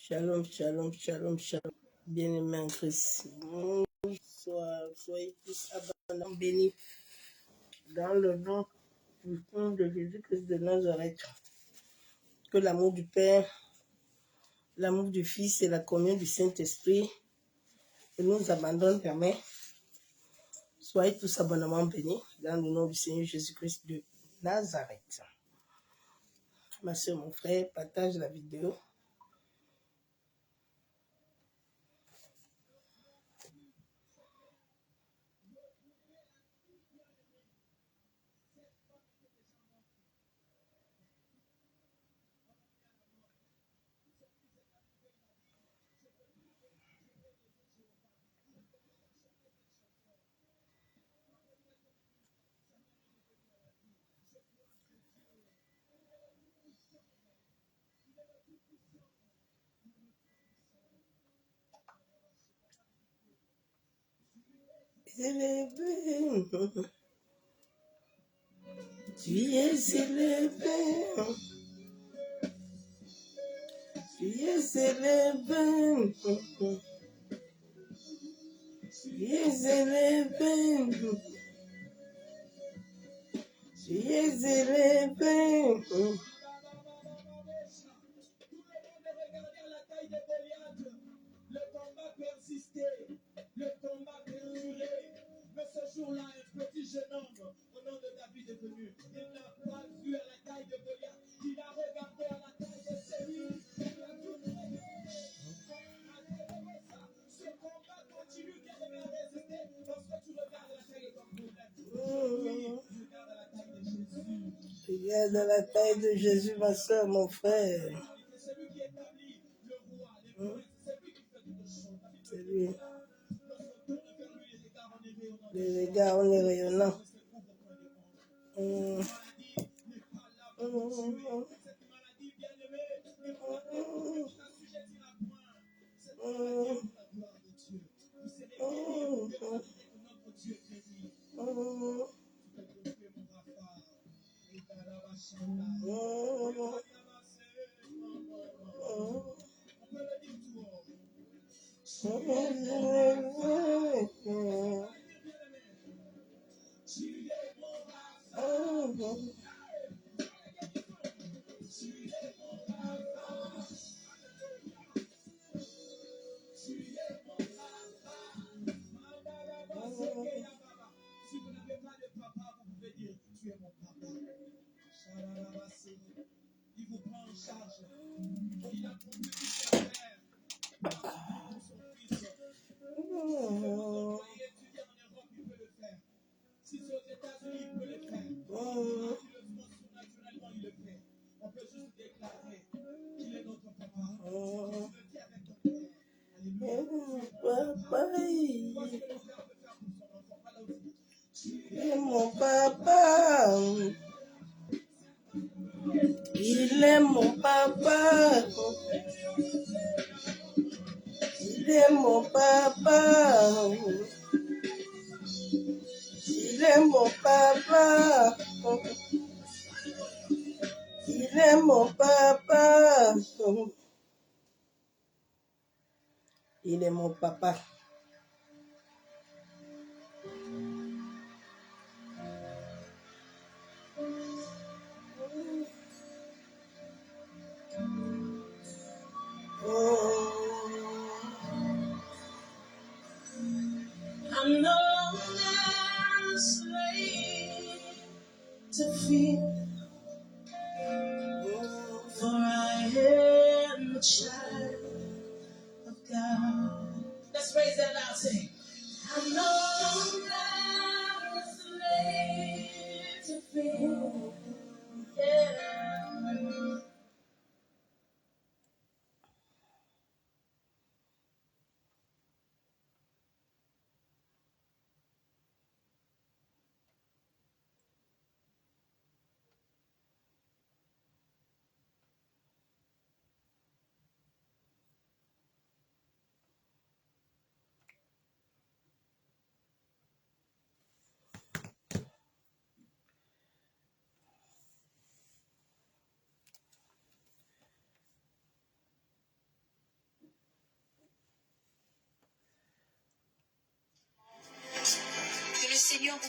Shalom, shalom, shalom, shalom. Bien-aimés en Christ. Bonsoir, soyez tous abondamment bénis dans le nom puissant de Jésus-Christ de Nazareth. Que l'amour du Père, l'amour du Fils et la communion du Saint-Esprit nous abandonnent jamais. Soyez tous abondamment bénis dans le nom du Seigneur Jésus-Christ de Nazareth. Ma soeur, mon frère, partage la vidéo. Élevé, tu es élevé, tu es élevé, tu es élevé, tu es élevé. Le combat persistait, le combat perduré. Mais ce jour-là, un petit jeune homme au nom de David est venu. Il n'a pas vu à la taille de Goliath. Il a regardé à la taille de Saül. Il a tout donné. Ce combat continue, bien-aimé, à résister. Lorsque tu regardes à la taille de ton Goliath, regarde à la taille de Jésus. Regarde à la taille de Jésus, ma soeur, mon frère. C'est lui qui établit le roi, les princes. C'est lui qui fait toutes choses. C'est lui. Lorsqu'on tourne vers lui, les regards, on est rayonnant. Les regards, on est rayonnant. Cette maladie, bien-aimée, ne t'assujettira point. Cette maladie est pour la gloire de Dieu. Vous serez guéris de la vie que notre Dieu guérit. Tu peux confier mon Rapha. Et Karabashanda. On peut le dire tout haut. Tu es mon Rapha. Si vous n'avez pas de papa, vous pouvez dire tu es mon papa. Il vous prend en charge. Il a promis de faire pour son fils. Si vous voyez étudier en Europe, il peut le faire. Si c'est aux États-Unis, il peut le faire. Si le font surnaturellement, il le fait. On peut juste déclarer qu'il est notre papa. Tu le dis avec ton cœur. Alléluia. Papa, Parce que le père peut faire pour son enfant. Pas là aussi. il est mon papa. Il est mon papa. Il est mon papa. Il est mon papa. Il est mon papa. Il est mon papa. I'm no longer a slave to fear, for I am a child of God. Let's raise that loud, say, I'm no longer a slave to fear. Yeah.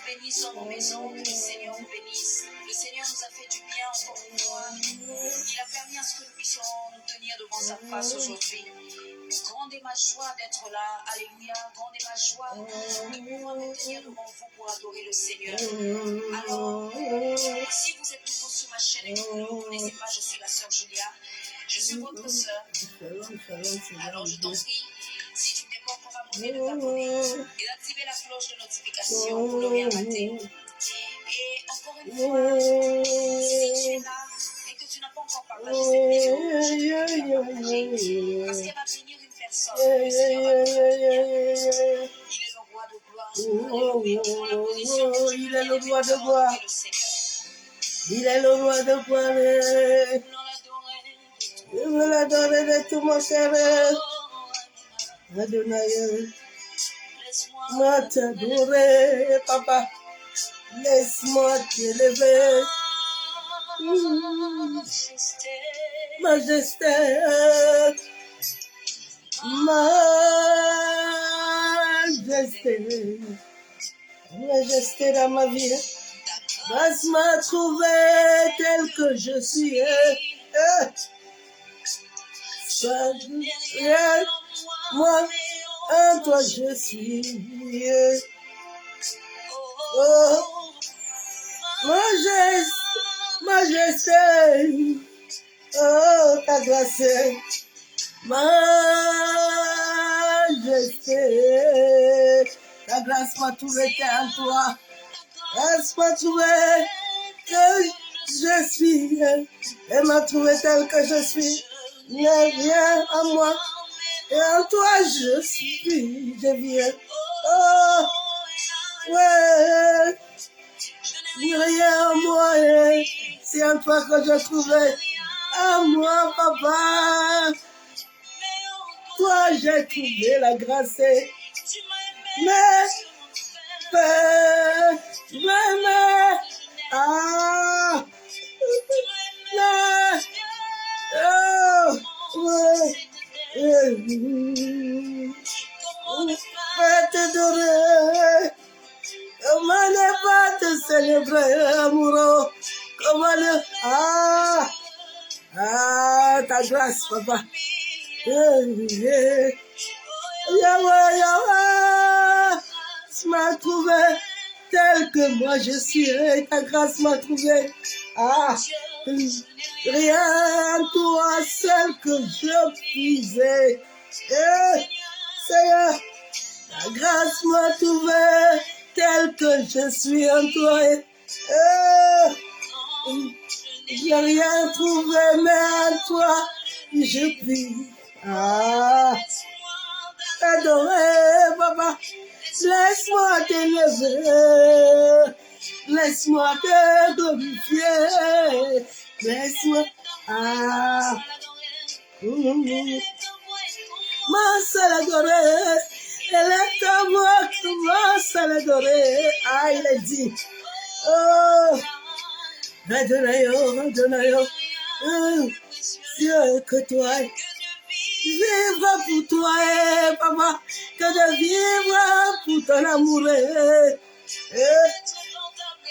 bénissons nos maisons, que le Seigneur nous bénisse. Le Seigneur nous a fait du bien encore une fois. Il a permis à ce que nous puissions nous tenir devant sa face aujourd'hui. Grande est ma joie d'être là. Alléluia. Grande est ma joie de pouvoir me tenir devant vous pour adorer le Seigneur. Alors, si vous êtes nouveau sur ma chaîne et que vous ne me connaissez pas, je suis la sœur Julia. Je suis votre sœur. Alors, je t'en prie, si tu n'es pas encore abonné, de t'abonner et d'activer la cloche de notification pour ne rien rater. Et encore une fois, si tu es là et que tu n'as pas encore partagé cette vidéo, je te prie de la partager parce qu'elle va bénir une personne. Le Seigneur va te faire du bien. Il est le roi de gloire. Alléluia. Prends la position que tu Il est le veux roi de pour gloire. adorer le Seigneur. Il est le roi de gloire. Nous l'adorer. Je veux l'adorer de tout mon cœur. Oh, Adonai, laisse-moi moi t'adorer, papa. Laisse-moi t'élever. majesté. Majesté, majesté, majesté dans ma vie. Laisse-moi trouver tel que je suis. Moi, en toi je suis. Oh, majesté, oh, ta grâce, majesté, ta grâce m'a trouvé en toi. Grâce m'a trouvé que je suis, elle m'a trouvé tel que je suis. Il n'y a rien à moi, et en toi je suis, je viens. Oh, ouais, il n'y a rien à moi, c'est en toi que je trouvais. À moi, papa, toi j'ai trouvé la grâce. Mais, ah, mais, oh, ouais, t'adorer, comment ne pas te célébrer, amoureux, comment ta grâce, papa, Yahweh, tu m'as trouvé tel que moi je suis, et ta grâce m'a trouvé, rien toi seul que je puisais, Seigneur, ta grâce m'a trouvé tel que je suis en toi, j'ai rien trouvé, mais en toi, je puis adorer, papa. Laisse-moi t'élever, laisse-moi te glorifier, laisse-moi, ma seule adorée, elle est ta voix, ma seule adorée, il a dit, oh, Adonai, Dieu que toi, vivre pour toi, papa, que de vivre pour ton amour,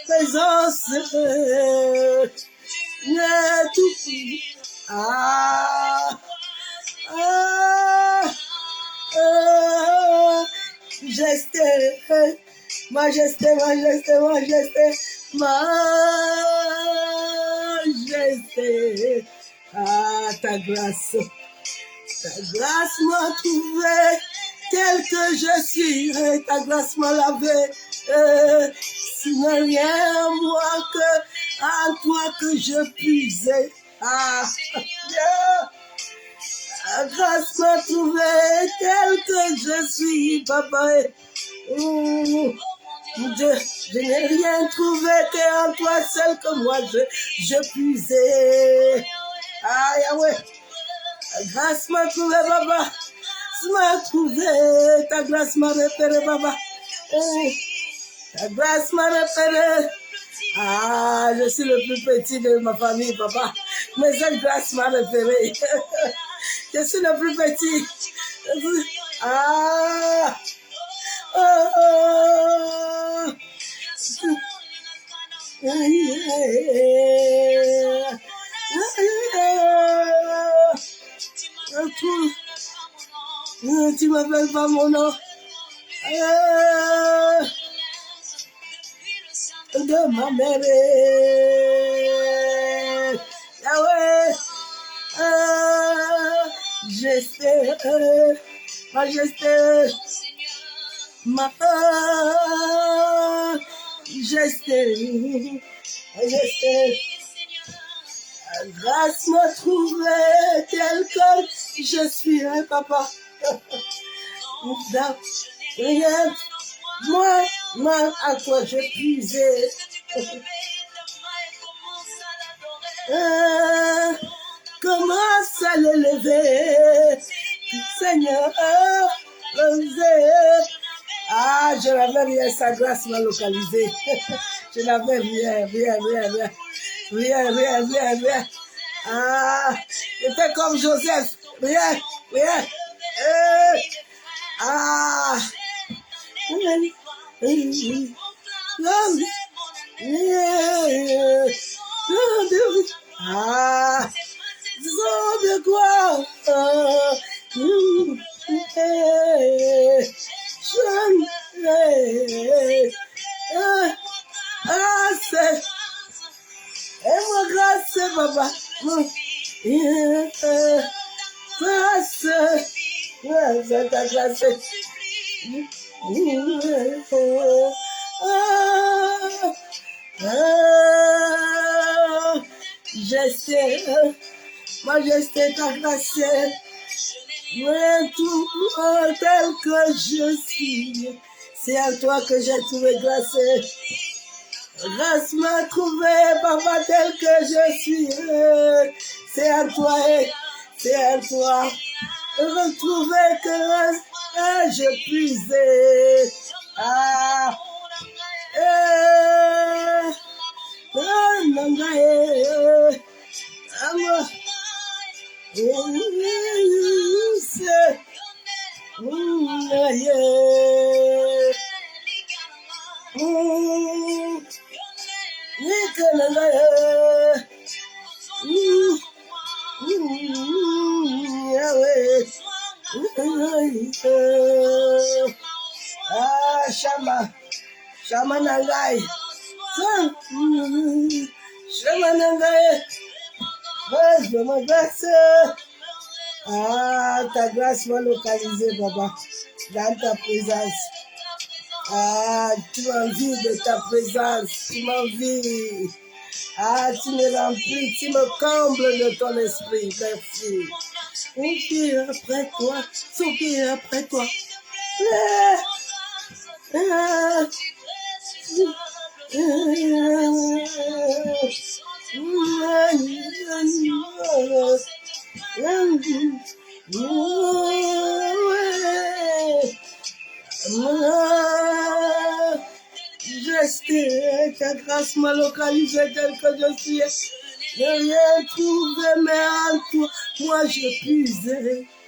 présence, tout, majesté, ta grâce m'a trouvé tel que je suis, ta grâce m'a lavé, ce n'est rien moi que en toi que je puisais, ta grâce m'a trouvé tel que je suis, papa, je n'ai rien trouvé qu'en toi seul que moi je puisais, Yahweh. Ta grâce m'a trouvé, papa. Tu m'as trouvé. Ta grâce m'a repéré, papa. Ta grâce m'a repéré. Je suis le plus petit de ma famille, papa. Mais cette grâce m'a repéré. Je suis le plus petit. Tu m'appelles pas mon nom. De ma mère. Yahweh. Majesté. Majesté. Ma majesté. Majesté. Grâce me trouver tel que je suis, papa. Rien, moi, à toi je puisais. Commence à le lever, Seigneur, lever. Ah, je n'avais rien, sa grâce m'a localisé. Je n'avais rien. Ah, j'étais comme Joseph, rien. Ah, de quoi? C'est et moi grâce, papa. Grâce, ta grâce. Majesté, ta grâce. Ouais, tout tel que je suis, c'est à toi que j'ai trouvé grâce. Grâce m'a trouvé, papa, tel que je suis. C'est à toi, retrouver que je puisais. Shama Nangai. Shama Nangai. De ma grâce. Ta grâce m'a localisé, papa, dans ta présence. Tu m'envies de ta présence. Tu m'envies. Tu me remplis, tu me combles de ton esprit. Merci. Soupir après toi. Ta grâce m'a localisé tel que je suis. Je rien trouvé, mais en toi, moi je puise.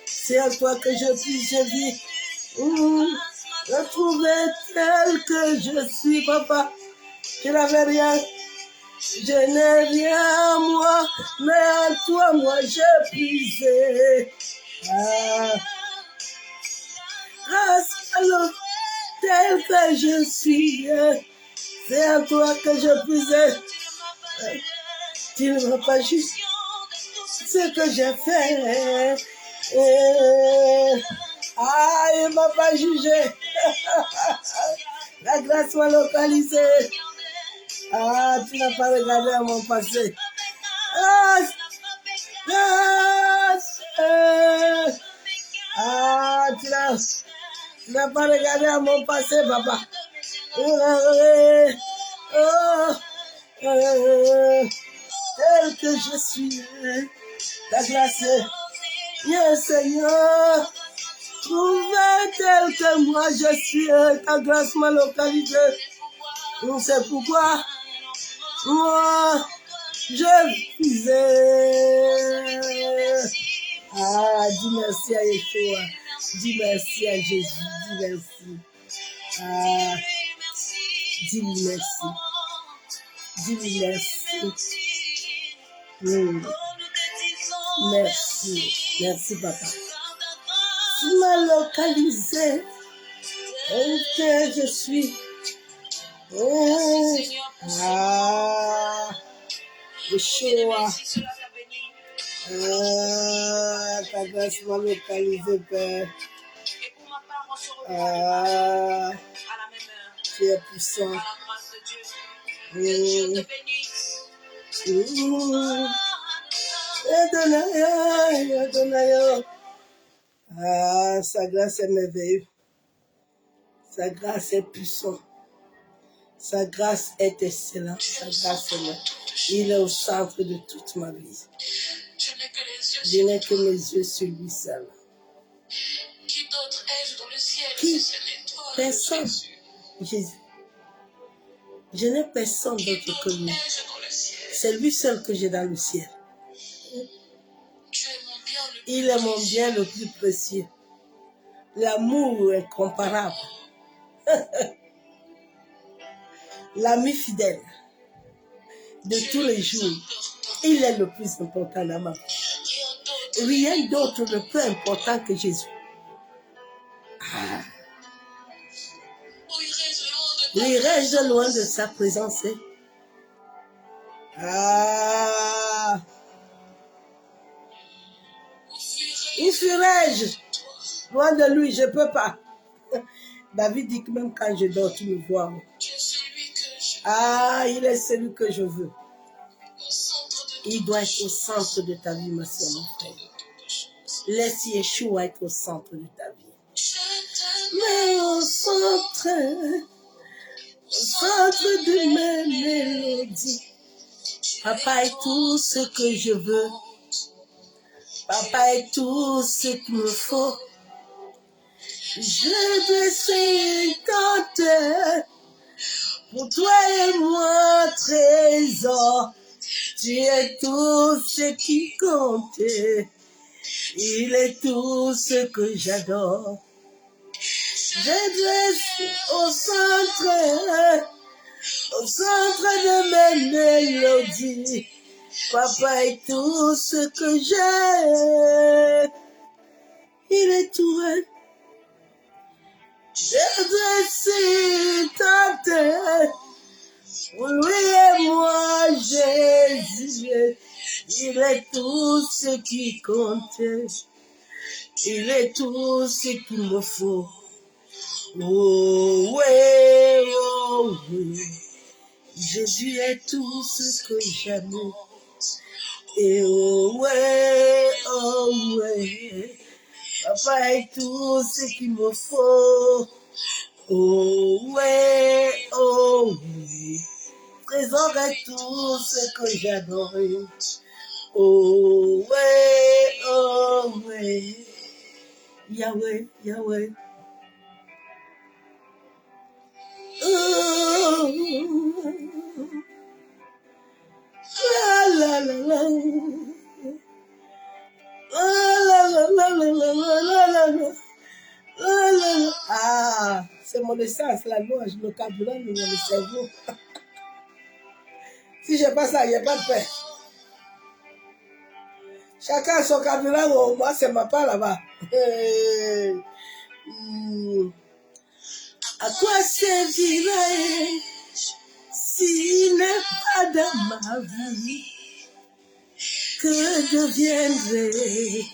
C'est en toi que je puise, je vis. Retrouver tel que je suis, papa. Je n'avais rien. Je n'ai rien, moi, mais en toi, moi je puise. Grâce à l'eau, tel que je suis. C'est à toi que je puisais. Tu ne m'as pas juste ce que j'ai fait. Il ne m'a pas jugé. La grâce m'a localisé. Tu n'as pas regardé à mon passé. Tu n'as pas regardé à mon passé, papa. Tel que je suis, ta grâce, Seigneur, trouver tel que moi je suis, ta grâce m'a localisé. C'est pourquoi moi je disais, dis merci à Yeshua, dis merci à Jésus, dis merci. Dis-lui merci. Dis-lui merci. Merci. Merci, papa. Tu m'as localisé. Et que je suis. Oh. Ah. Yeshua. Ah, ta grâce m'a localisé, Père. Ah, tu es puissant. Adonai. Ah, sa grâce est merveilleuse. Sa grâce est puissante. Sa grâce est excellente. Sa grâce est merveilleuse. Il est au centre de toute ma vie. Je n'ai que mes yeux sur lui seul. Qui d'autre ai-je dans le ciel? Qui? Personne. Jésus. Je n'ai personne d'autre que lui. C'est lui seul que j'ai dans le ciel. Il est mon bien le plus précieux. L'amour incomparable. L'ami fidèle de tous les jours. Il est le plus important dans ma vie. Rien d'autre ne peut important que Jésus. Ah. Irai-je loin de sa présence? Ah. Où fuirai-je loin de lui? Je ne peux pas. David dit que même quand je dors, tu me vois. Ah, il est celui que je veux. Il doit être au centre de ta vie, ma soeur, mon frère. Laisse Yeshua être au centre de ta vie. Mais au centre de mes mélodies. Papa est tout ce que je veux. Papa est tout ce qu'il me faut. Je te sais tenter. Pour toi et moi, trésor. Tu es tout ce qui compte. Il est tout ce que j'adore. Je dresse au centre de mes mélodies. Papa est tout ce que j'ai. Il est tout. Je dresse ta tête. Pour lui et moi, Jésus. Il est tout ce qui compte. Il est tout ce qu'il me faut. Oh oui, oh oui. Jésus est tout ce que j'aime. Et oh ouais. Papa est tout ce qu'il me faut. Oh ouais, oh oui. Trésor est tout ce que j'adore. Oh ouais. Yahweh. Oh, la. Ah, c'est mon essence, la louange, le carburant de mon cerveau. Si je pas ça, il n'y a pas de paix. Chacun a son carburant, moi c'est ma part là-bas. À quoi servirait s'il n'est pas dans ma vie? Que deviendrait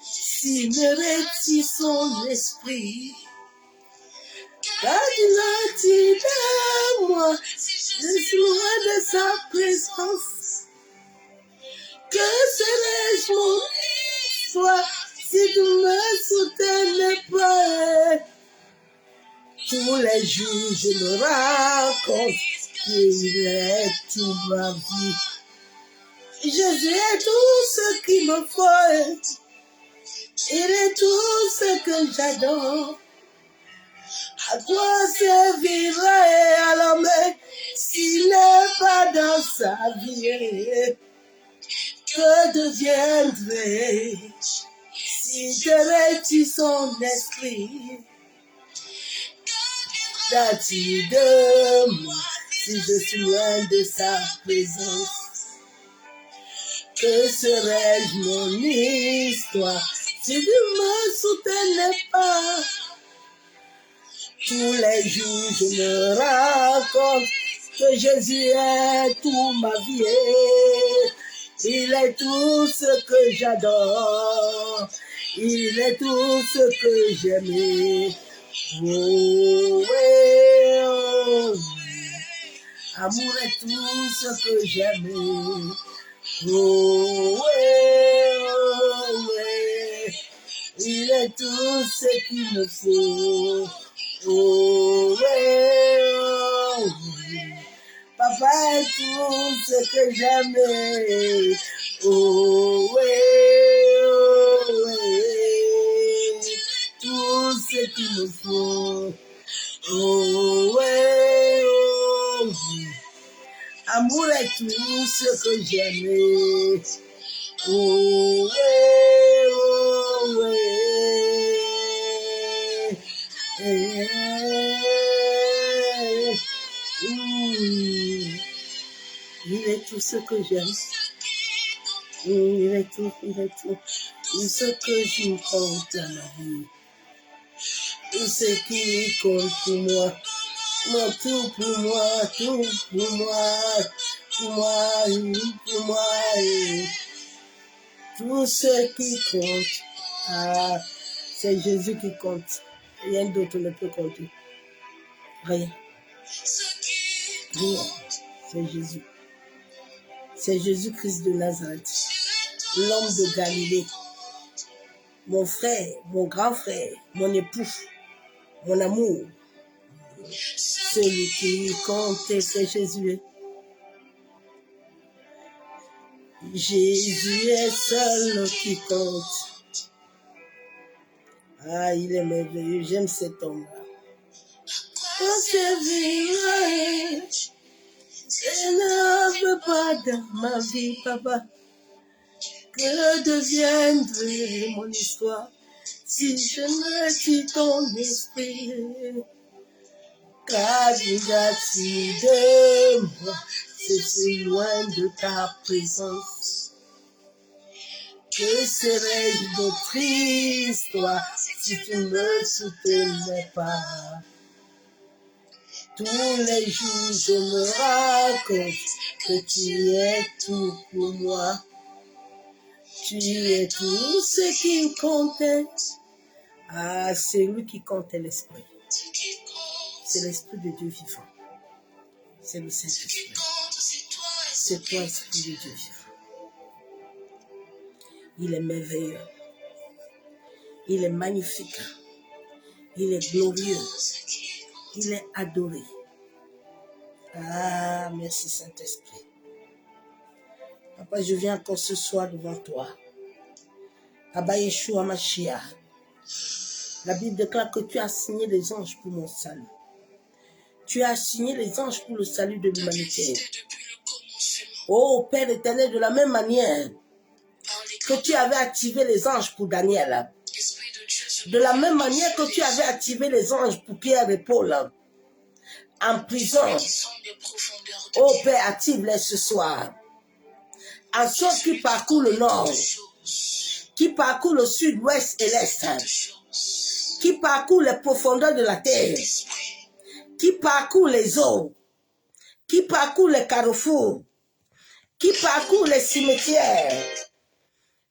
s'il ne retire son esprit? Car il a dit de moi, je suis loin de sa présence. Que serais-je mon histoire si tu me soutenais pas? Tous les jours je me raconte qu'il est toute ma vie. Jésus est tout ce qu'il me faut. Il est tout ce que j'adore. À quoi servirait alors mais s'il n'est pas dans sa vie? Que deviendrait si te retire son esprit? Date de moi, si je suis loin de sa présence. Que serais-je mon histoire si tu me soutenais pas? Tous les jours je me raconte que Jésus est toute ma vie. Il est tout ce que j'adore. Il est tout ce que j'aime. Oh, ouais, oh. Amour est tout ce que j'aime. Oh, ouais, oh, ouais. Il est tout ce qu'il me faut. Oh, ouais, oh, ouais. Papa est tout ce que j'aime. Oh, ouais, oh, ouais. Tout ce qu'il me faut. Oh, ouais, oh, ouais. Amour est tout ce que j'aime. Oh, ouais, oh, ouais. Il est tout ce que j'aime. Il est tout, il est tout. Tout ce que je compte dans ma vie. Tout ce qui compte pour moi. Moi, tout pour moi, tout pour moi. Pour moi, pour moi. Tout ce qui compte. Ah, c'est Jésus qui compte. Rien d'autre ne peut compter. Rien. Rien. C'est Jésus. C'est Jésus-Christ de Nazareth, l'homme de Galilée, mon frère, mon grand frère, mon époux, mon amour. Celui qui compte, c'est Jésus. Jésus est seul qui compte. Ah, il est merveilleux, j'aime cet homme-là. Quand je vivrai, je ne veux pas dans ma vie, papa. Que deviendrait mon histoire si je ne tue ton esprit? Car dis-tu de moi, je suis loin de ta présence. Que serais-je d'autre histoire si tu ne me soutenais pas? Tous les jours je me raconte que tu es tout pour moi. Tu es tout ce qui comptait. Ah, c'est lui qui comptait l'esprit. C'est l'esprit de Dieu vivant. C'est le Saint-Esprit. C'est toi, esprit de Dieu vivant. Il est merveilleux. Il est magnifique. Il est glorieux. Il est adoré. Ah, merci Saint-Esprit. Papa, je viens encore ce soir devant toi. Abba Yeshua Mashiach. La Bible déclare que tu as signé les anges pour mon salut. Tu as signé les anges pour le salut de l'humanité. Oh Père éternel, de la même manière que tu avais activé les anges pour Daniel, de la même manière que tu avais activé les anges pour Pierre et Paul en prison, oh Père, active-les ce soir. En sorte qu'ils parcourent le nord, qui parcourent le sud, l'ouest et l'est, qui parcourent les profondeurs de la terre, qui parcourent les eaux, qui parcourent les carrefours, qui parcourent les cimetières.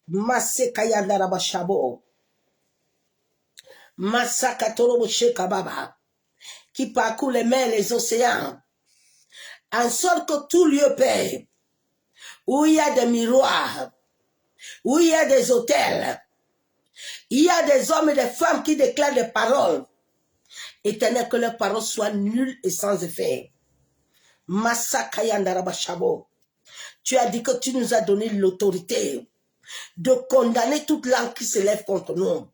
Masekaya Darabashabo, Masakatorobo Shekababa, qui parcourt les mers, les océans, en sorte que tout lieu paix, où il y a des miroirs, où il y a des hôtels, il y a des hommes et des femmes qui déclarent des paroles, éternel, que leurs paroles soient nulles et sans effet. Masakaya Darabashabo, tu as dit que tu nous as donné l'autorité de condamner toute langue qui se lève contre nous.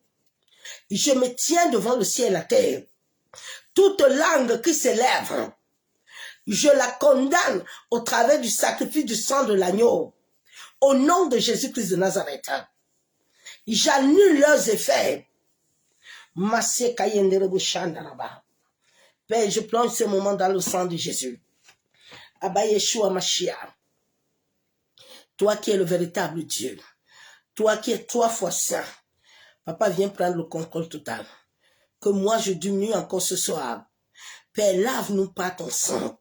Je me tiens devant le ciel et la terre. Toute langue qui s'élève, je la condamne au travers du sacrifice du sang de l'agneau. Au nom de Jésus-Christ de Nazareth, j'annule leurs effets. Père, je plonge ce moment dans le sang de Jésus. Abba Yeshua Mashiach, toi qui es le véritable Dieu, toi qui es 3 fois saint, Papa, viens prendre le contrôle total. Que moi, je diminue encore ce soir. Père, lave-nous par ton sang.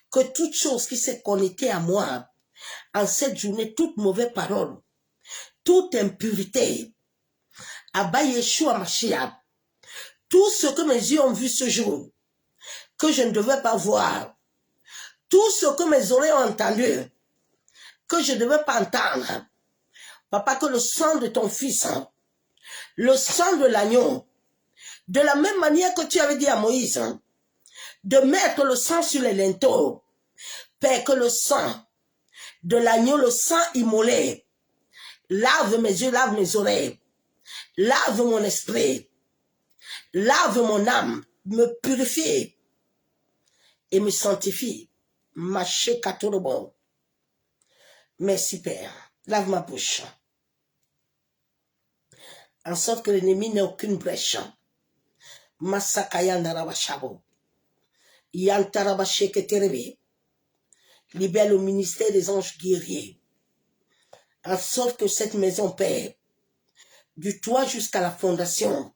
Que toute chose qui s'est connectée à moi, en cette journée, toute mauvaise parole, toute impurité, Abba Yeshua Mashiach, tout ce que mes yeux ont vu ce jour, que je ne devais pas voir, tout ce que mes oreilles ont entendu, que je ne devais pas entendre, Papa, que le sang de ton fils, le sang de l'agneau, de la même manière que tu avais dit à Moïse, de mettre le sang sur les linteaux, Père, que le sang de l'agneau, le sang immolé, lave mes yeux, lave mes oreilles, lave mon esprit, lave mon âme, me purifie et me sanctifie. Maché Katorobo. Merci Père. Lave ma bouche. En sorte que l'ennemi n'ait aucune brèche. Masakayandarabashabo. Yantarabasheketerebe. Libère le ministère des anges guerriers. En sorte que cette maison, Père, du toit jusqu'à la fondation,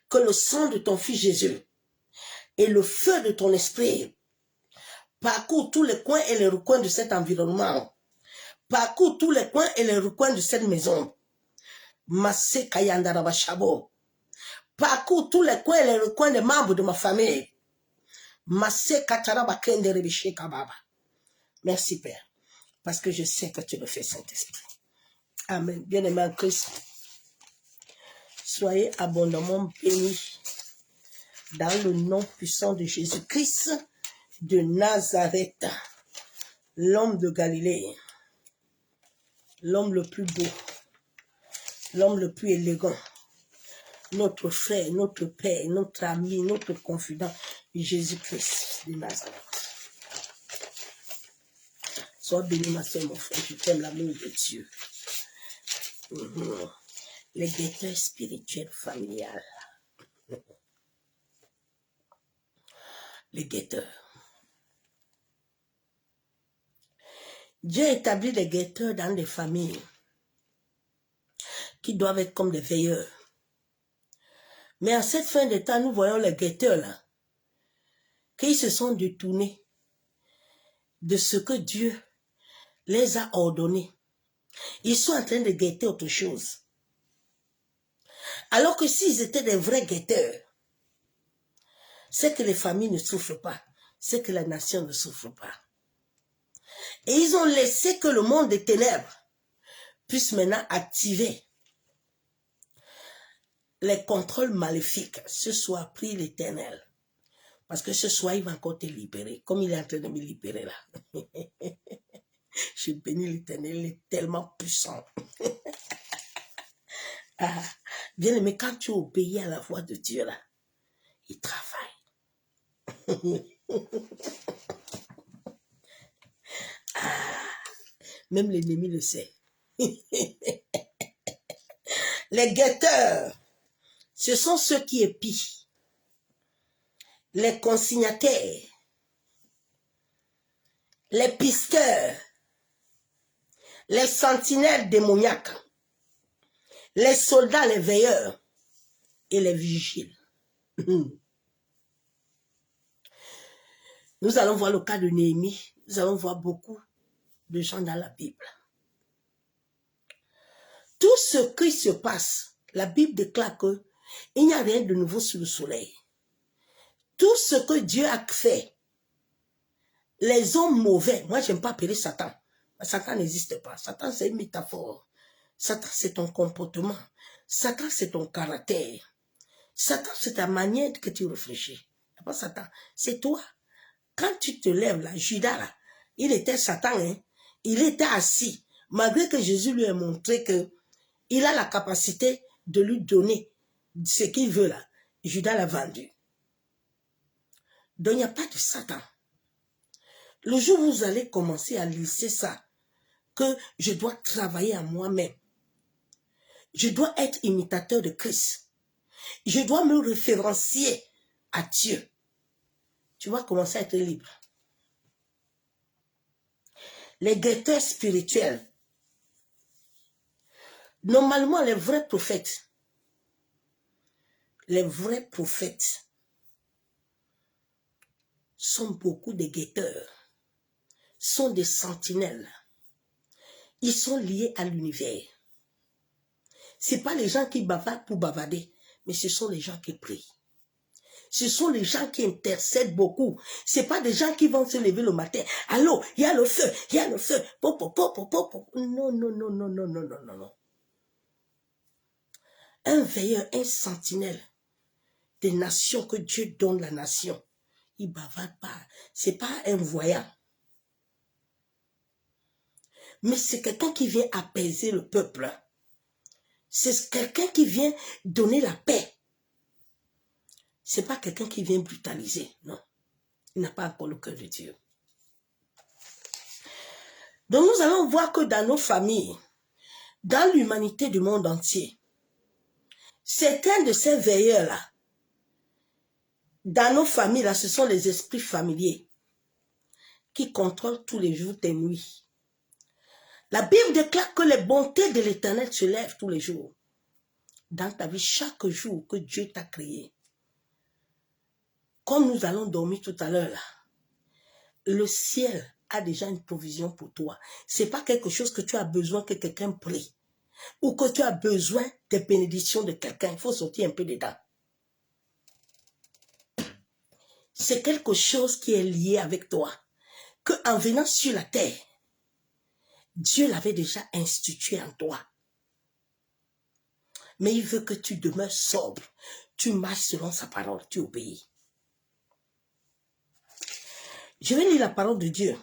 que le sang de ton Fils Jésus et le feu de ton esprit parcourent tous les coins et les recoins de cet environnement, parcourent tous les coins et les recoins de cette maison. Massé Kayandarabashabo. Parcours tous les coins et les recoins des membres de ma famille. Massé Katarabakenderebishe Kababa. Merci Père, parce que je sais que tu le fais, Saint-Esprit. Amen. Bien-aimé en Christ, soyez abondamment bénis dans le nom puissant de Jésus-Christ de Nazareth, l'homme de Galilée, l'homme le plus beau, l'homme le plus élégant, notre frère, notre père, notre ami, notre confident, Jésus-Christ de Nazareth. Sois béni, ma soeur, mon frère, je t'aime, l'amour de Dieu. Les guetteurs spirituels familiales. Les guetteurs. Dieu a établi les guetteurs dans des familles qui doivent être comme des veilleurs. Mais à cette fin de temps, nous voyons les guetteurs là, qu'ils se sont détournés de ce que Dieu les a ordonnés. Ils sont en train de guetter autre chose. Alors que s'ils étaient des vrais guetteurs, c'est que les familles ne souffrent pas, c'est que la nation ne souffre pas. Et ils ont laissé que le monde des ténèbres puisse maintenant activer les contrôles maléfiques. Ce soir, prie l'Éternel. Parce que ce soir, il va encore te libérer, comme il est en train de me libérer là. Je bénis l'Éternel, il est tellement puissant. Ah, bien aimé, quand tu obéis à la voix de Dieu là, il travaille. Ah, même l'ennemi le sait. Les guetteurs, ce sont ceux qui épient. Les consignataires, les pisteurs, les sentinelles démoniaques, les soldats, les veilleurs et les vigiles. Nous allons voir le cas de Néhémie. Nous allons voir beaucoup de gens dans la Bible. Tout ce qui se passe, la Bible déclare qu'il n'y a rien de nouveau sous le soleil. Tout ce que Dieu a fait, les hommes mauvais, moi je n'aime pas appeler Satan. Satan n'existe pas. Satan c'est une métaphore. Satan c'est ton comportement. Satan c'est ton caractère. Satan c'est ta manière que tu réfléchis. C'est pas Satan, c'est toi. Quand tu te lèves là, Judas là, il était Satan, hein? Il était assis. Malgré que Jésus lui ait montré que il a la capacité de lui donner ce qu'il veut là. Judas l'a vendu. Donc il n'y a pas de Satan. Le jour où vous allez commencer à lisser ça, que je dois travailler à moi-même, je dois être imitateur de Christ, je dois me référencier à Dieu, tu vas commencer à être libre. Les guetteurs spirituels, normalement les vrais prophètes sont beaucoup de guetteurs, sont des sentinelles. Ils sont liés à l'univers. Ce n'est pas les gens qui bavardent pour bavarder, mais ce sont les gens qui prient. Ce sont les gens qui intercèdent beaucoup. Ce n'est pas des gens qui vont se lever le matin. Allô, il y a le feu, il y a le feu. Non, non, non, non, non, non, non, non, non. Un veilleur, un sentinelle des nations que Dieu donne la nation. Il ne bavarde pas. Ce n'est pas un voyant. Mais c'est quelqu'un qui vient apaiser le peuple. C'est quelqu'un qui vient donner la paix. Ce n'est pas quelqu'un qui vient brutaliser. Non. Il n'a pas encore le cœur de Dieu. Donc nous allons voir que dans nos familles, dans l'humanité du monde entier, certains de ces veilleurs-là, dans nos familles-là, ce sont les esprits familiers qui contrôlent tous les jours tes nuits. La Bible déclare que les bontés de l'Éternel se lèvent tous les jours. Dans ta vie, chaque jour que Dieu t'a créé. Comme nous allons dormir tout à l'heure là, le ciel a déjà une provision pour toi. Ce n'est pas quelque chose que tu as besoin que quelqu'un prie. Ou que tu as besoin des bénédictions de quelqu'un. Il faut sortir un peu dedans. C'est quelque chose qui est lié avec toi. Que en venant sur la terre, Dieu l'avait déjà institué en toi. Mais il veut que tu demeures sobre. Tu marches selon sa parole, tu obéis. Je vais lire la parole de Dieu.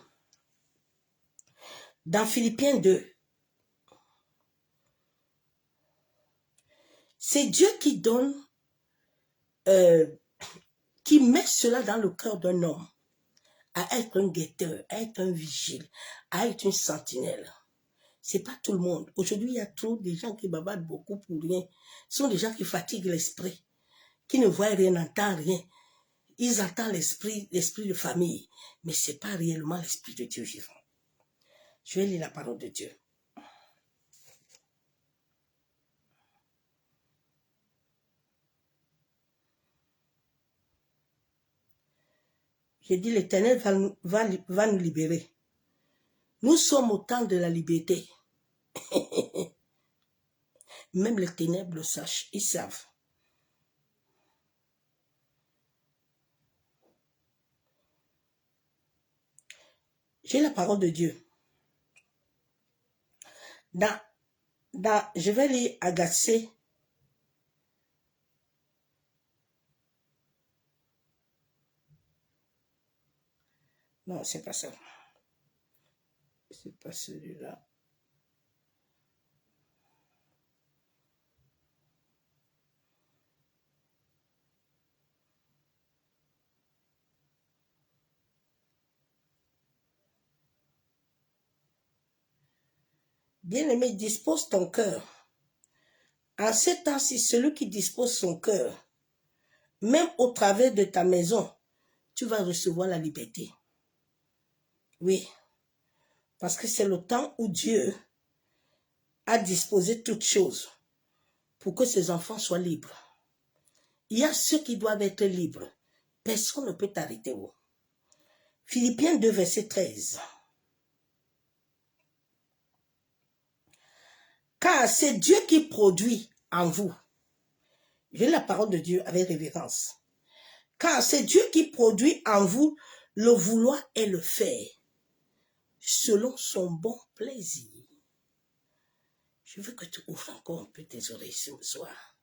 Dans Philippiens 2. C'est Dieu qui donne, qui met cela dans le cœur d'un homme. À être un guetteur, à être un vigile, à être une sentinelle. Ce n'est pas tout le monde. Aujourd'hui, il y a trop de gens qui bavardent beaucoup pour rien. Ce sont des gens qui fatiguent l'esprit, qui ne voient rien, n'entendent rien. Ils entendent l'esprit de famille, mais ce n'est pas réellement l'esprit de Dieu vivant. Je vais lire la parole de Dieu. J'ai dit, l'Éternel va nous libérer. Nous sommes au temps de la liberté. Même les ténèbres le sachent, ils savent. J'ai la parole de Dieu. Je vais lire Agacé. Non, c'est pas ça. C'est pas celui-là. Bien-aimé, dispose ton cœur. En ces temps-ci, celui qui dispose son cœur, même au travers de ta maison, tu vas recevoir la liberté. Oui, parce que c'est le temps où Dieu a disposé toutes choses pour que ses enfants soient libres. Il y a ceux qui doivent être libres. Personne ne peut t'arrêter. Philippiens 2, verset 13. Car c'est Dieu qui produit en vous. J'ai la parole de Dieu avec révérence. Car c'est Dieu qui produit en vous le vouloir et le faire, selon son bon plaisir. Je veux que tu ouvres encore un peu tes oreilles ce soir.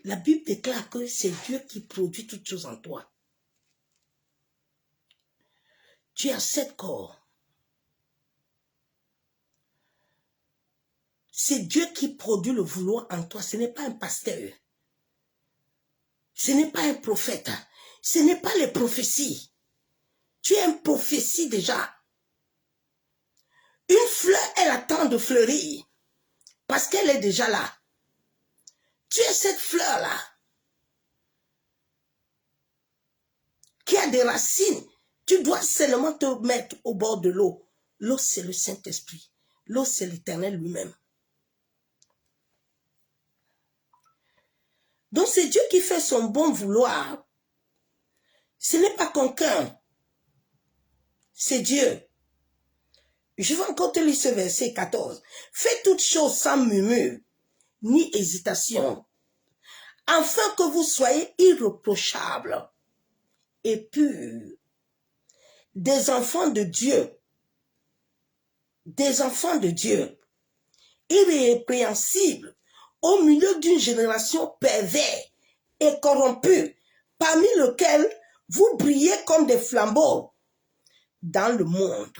La Bible déclare que c'est Dieu qui produit toutes choses en toi. Tu as 7 corps. C'est Dieu qui produit le vouloir en toi. Ce n'est pas un pasteur. Ce n'est pas un prophète. Ce n'est pas les prophéties. Tu es une prophétie déjà. Une fleur, elle attend de fleurir. Parce qu'elle est déjà là. Tu es cette fleur-là. qui a des racines. Tu dois seulement te mettre au bord de l'eau. L'eau, c'est le Saint-Esprit. L'eau, c'est l'Éternel lui-même. Donc, c'est Dieu qui fait son bon vouloir. Ce n'est pas quelqu'un. C'est Dieu. Je vais encore te lire ce verset 14. Fais toutes choses sans murmure, ni hésitation, afin que vous soyez irréprochables et purs, des enfants de Dieu, irrépréhensibles, au milieu d'une génération perverse et corrompue, parmi lequel vous brillez comme des flambeaux dans le monde.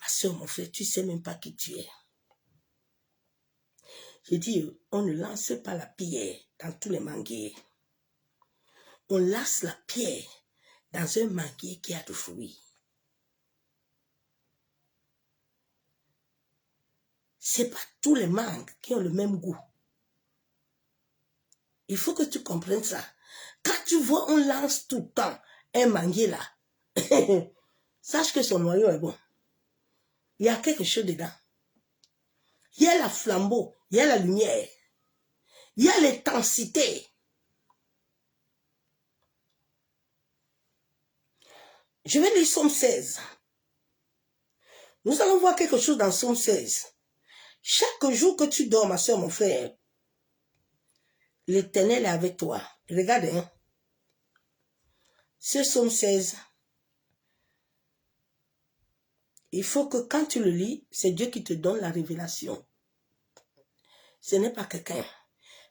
Ma soeur, mon frère, tu ne sais même pas qui tu es. Je dis, on ne lance pas la pierre dans tous les manguiers. On lance la pierre dans un manguier qui a du fruit. Ce n'est pas tous les mangues qui ont le même goût. Il faut que tu comprennes ça. Quand tu vois, on lance tout le temps un manguier là. Sache que son noyau est bon. Il y a quelque chose dedans. Il y a la flambeau, il y a la lumière, il y a l'intensité. Je vais lire Somme 16. Nous allons voir quelque chose dans Somme 16. Chaque jour que tu dors, ma soeur, mon frère, l'Éternel est avec toi. Regardez, hein. Ce Somme 16, il faut que quand tu le lis, c'est Dieu qui te donne la révélation. Ce n'est pas quelqu'un.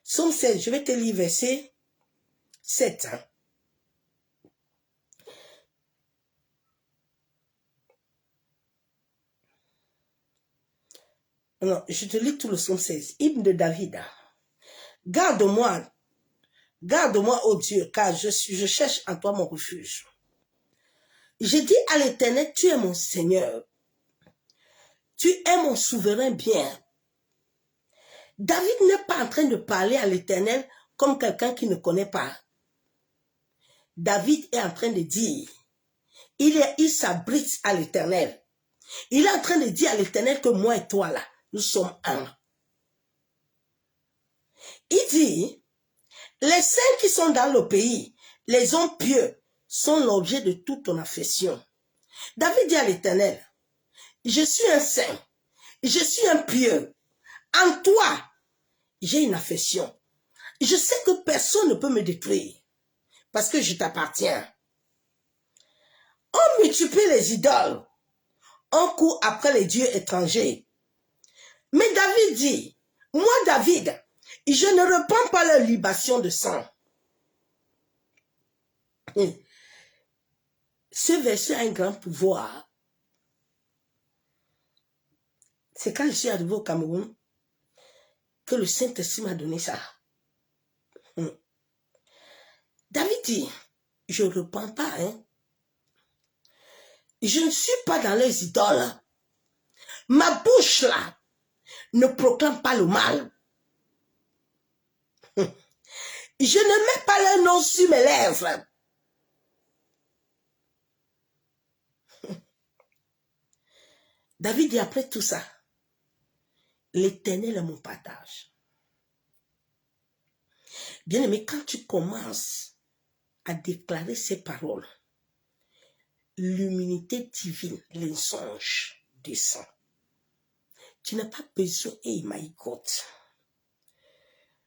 Somme 16, je vais te lire verset 7. Hein. Non, je te lis tout le Somme 16. Hymne de David. Garde-moi, ô Dieu, car je cherche en toi mon refuge. Je dis à l'Éternel, tu es mon Seigneur. Tu es mon souverain bien. David n'est pas en train de parler à l'Éternel comme quelqu'un qui ne connaît pas. David est en train de dire, il s'abrite à l'Éternel. Il est en train de dire à l'Éternel que moi et toi là, nous sommes un. Il dit, les saints qui sont dans le pays, les hommes pieux, sont l'objet de toute ton affection. David dit à l'Éternel, je suis un saint, je suis un pieux. En toi, j'ai une affection. Je sais que personne ne peut me détruire parce que je t'appartiens. On multiplie les idoles. On court après les dieux étrangers. Mais David dit, moi David, je ne repens pas la libation de sang. Ce verset a un grand pouvoir. C'est quand je suis arrivé au Cameroun que le Saint-Esprit m'a donné ça. David dit, je ne repens pas, hein. Je ne suis pas dans les idoles. Ma bouche là ne proclame pas le mal. Je ne mets pas le nom sur mes lèvres. David dit après tout ça, l'Éternel est mon partage. Bien aimé, quand tu commences à déclarer ces paroles, l'humilité divine, les songes descendent. Tu n'as pas besoin, hey my God.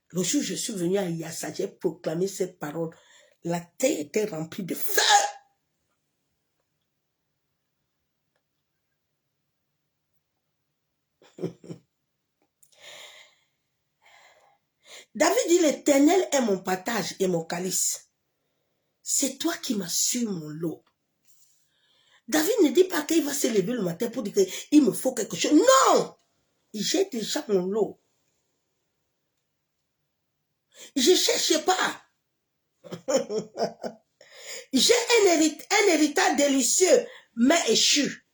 Le jour où je suis venu à Yassa, j'ai proclamé ces paroles. La terre était remplie de feu. David dit, l'Éternel est mon partage et mon calice. C'est toi qui m'assures mon lot. David ne dit pas qu'il va se lever le matin pour dire qu'il me faut quelque chose. Non! J'ai déjà mon lot. Je ne cherche pas. J'ai un héritage délicieux, mais échu.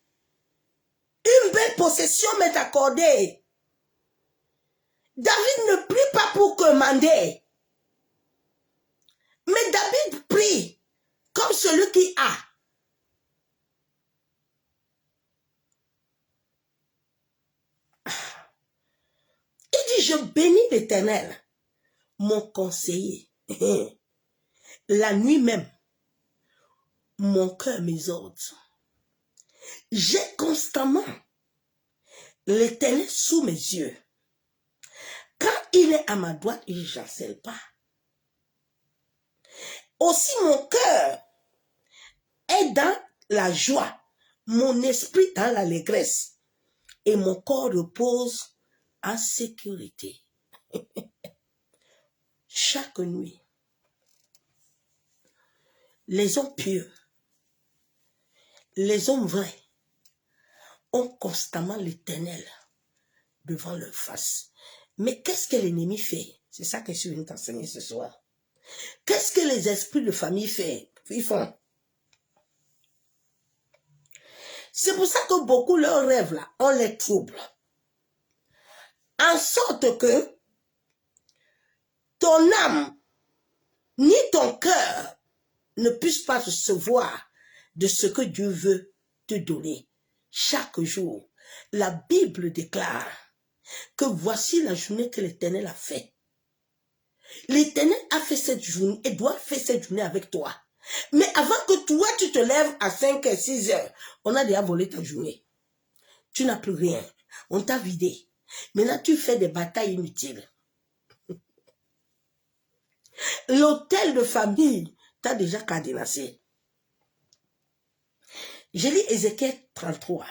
Une belle possession m'est accordée. David ne prie pas pour commander. Mais David prie que comme celui qui a. Il dit, je bénis l'Éternel, mon conseiller. La nuit même, mon cœur m'exhorte. J'ai constamment l'Éternel sous mes yeux. Quand il est à ma droite, il ne chancelle pas. Aussi mon cœur est dans la joie, mon esprit dans l'allégresse, et mon corps repose en sécurité. Chaque nuit, les hommes pieux, les hommes vrais, ont constamment l'Éternel devant leur face. Mais qu'est-ce que l'ennemi fait? C'est ça que je suis venu t'enseigner ce soir. Qu'est-ce que les esprits de famille font? C'est pour ça que beaucoup leurs rêves là, on les trouble. En sorte que ton âme ni ton cœur ne puissent pas recevoir de ce que Dieu veut te donner. Chaque jour, la Bible déclare que voici la journée que l'Éternel a fait. L'Éternel a fait cette journée et doit faire cette journée avec toi. Mais avant que toi, tu te lèves à 5 et 6 heures, on a déjà volé ta journée. Tu n'as plus rien. On t'a vidé. Maintenant, tu fais des batailles inutiles. L'hôtel de famille t'a déjà cadenassé. Je lis Ézéchiel 33.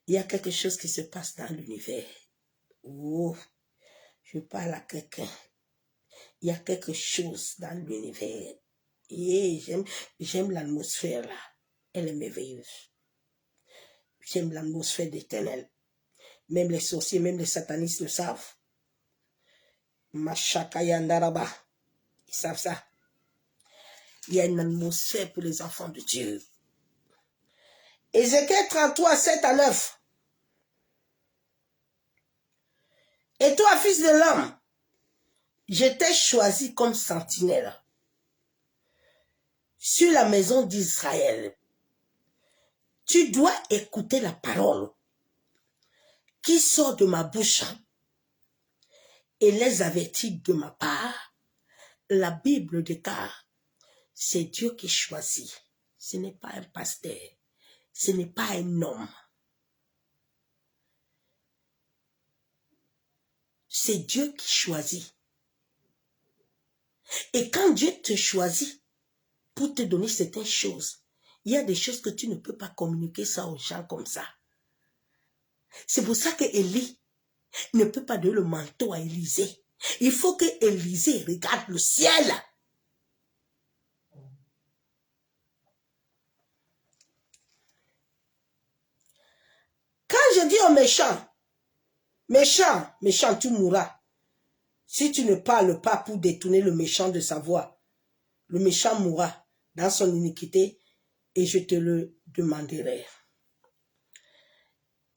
Il y a quelque chose qui se passe dans l'univers. Oh, je parle à quelqu'un. Il y a quelque chose dans l'univers. Et j'aime l'atmosphère là. Elle est merveilleuse. J'aime l'atmosphère d'Éternel. Même les sorciers, même les satanistes le savent. Machakayandaraba. Ils savent ça. Il y a une atmosphère pour les enfants de Dieu. Ézéchiel 33, 7 à 9. Et toi, fils de l'homme, je t'ai choisi comme sentinelle sur la maison d'Israël. Tu dois écouter la parole qui sort de ma bouche et les avertir de ma part. La Bible déclare, c'est Dieu qui choisit. Ce n'est pas un pasteur. Ce n'est pas un homme. C'est Dieu qui choisit. Et quand Dieu te choisit pour te donner certaines choses, il y a des choses que tu ne peux pas communiquer ça aux gens comme ça. C'est pour ça que Élie ne peut pas donner le manteau à Élisée. Il faut que Élisée regarde le ciel. Quand je dis aux méchants, méchant, tu mourras. Si tu ne parles pas pour détourner le méchant de sa voie, le méchant mourra dans son iniquité et je te le demanderai.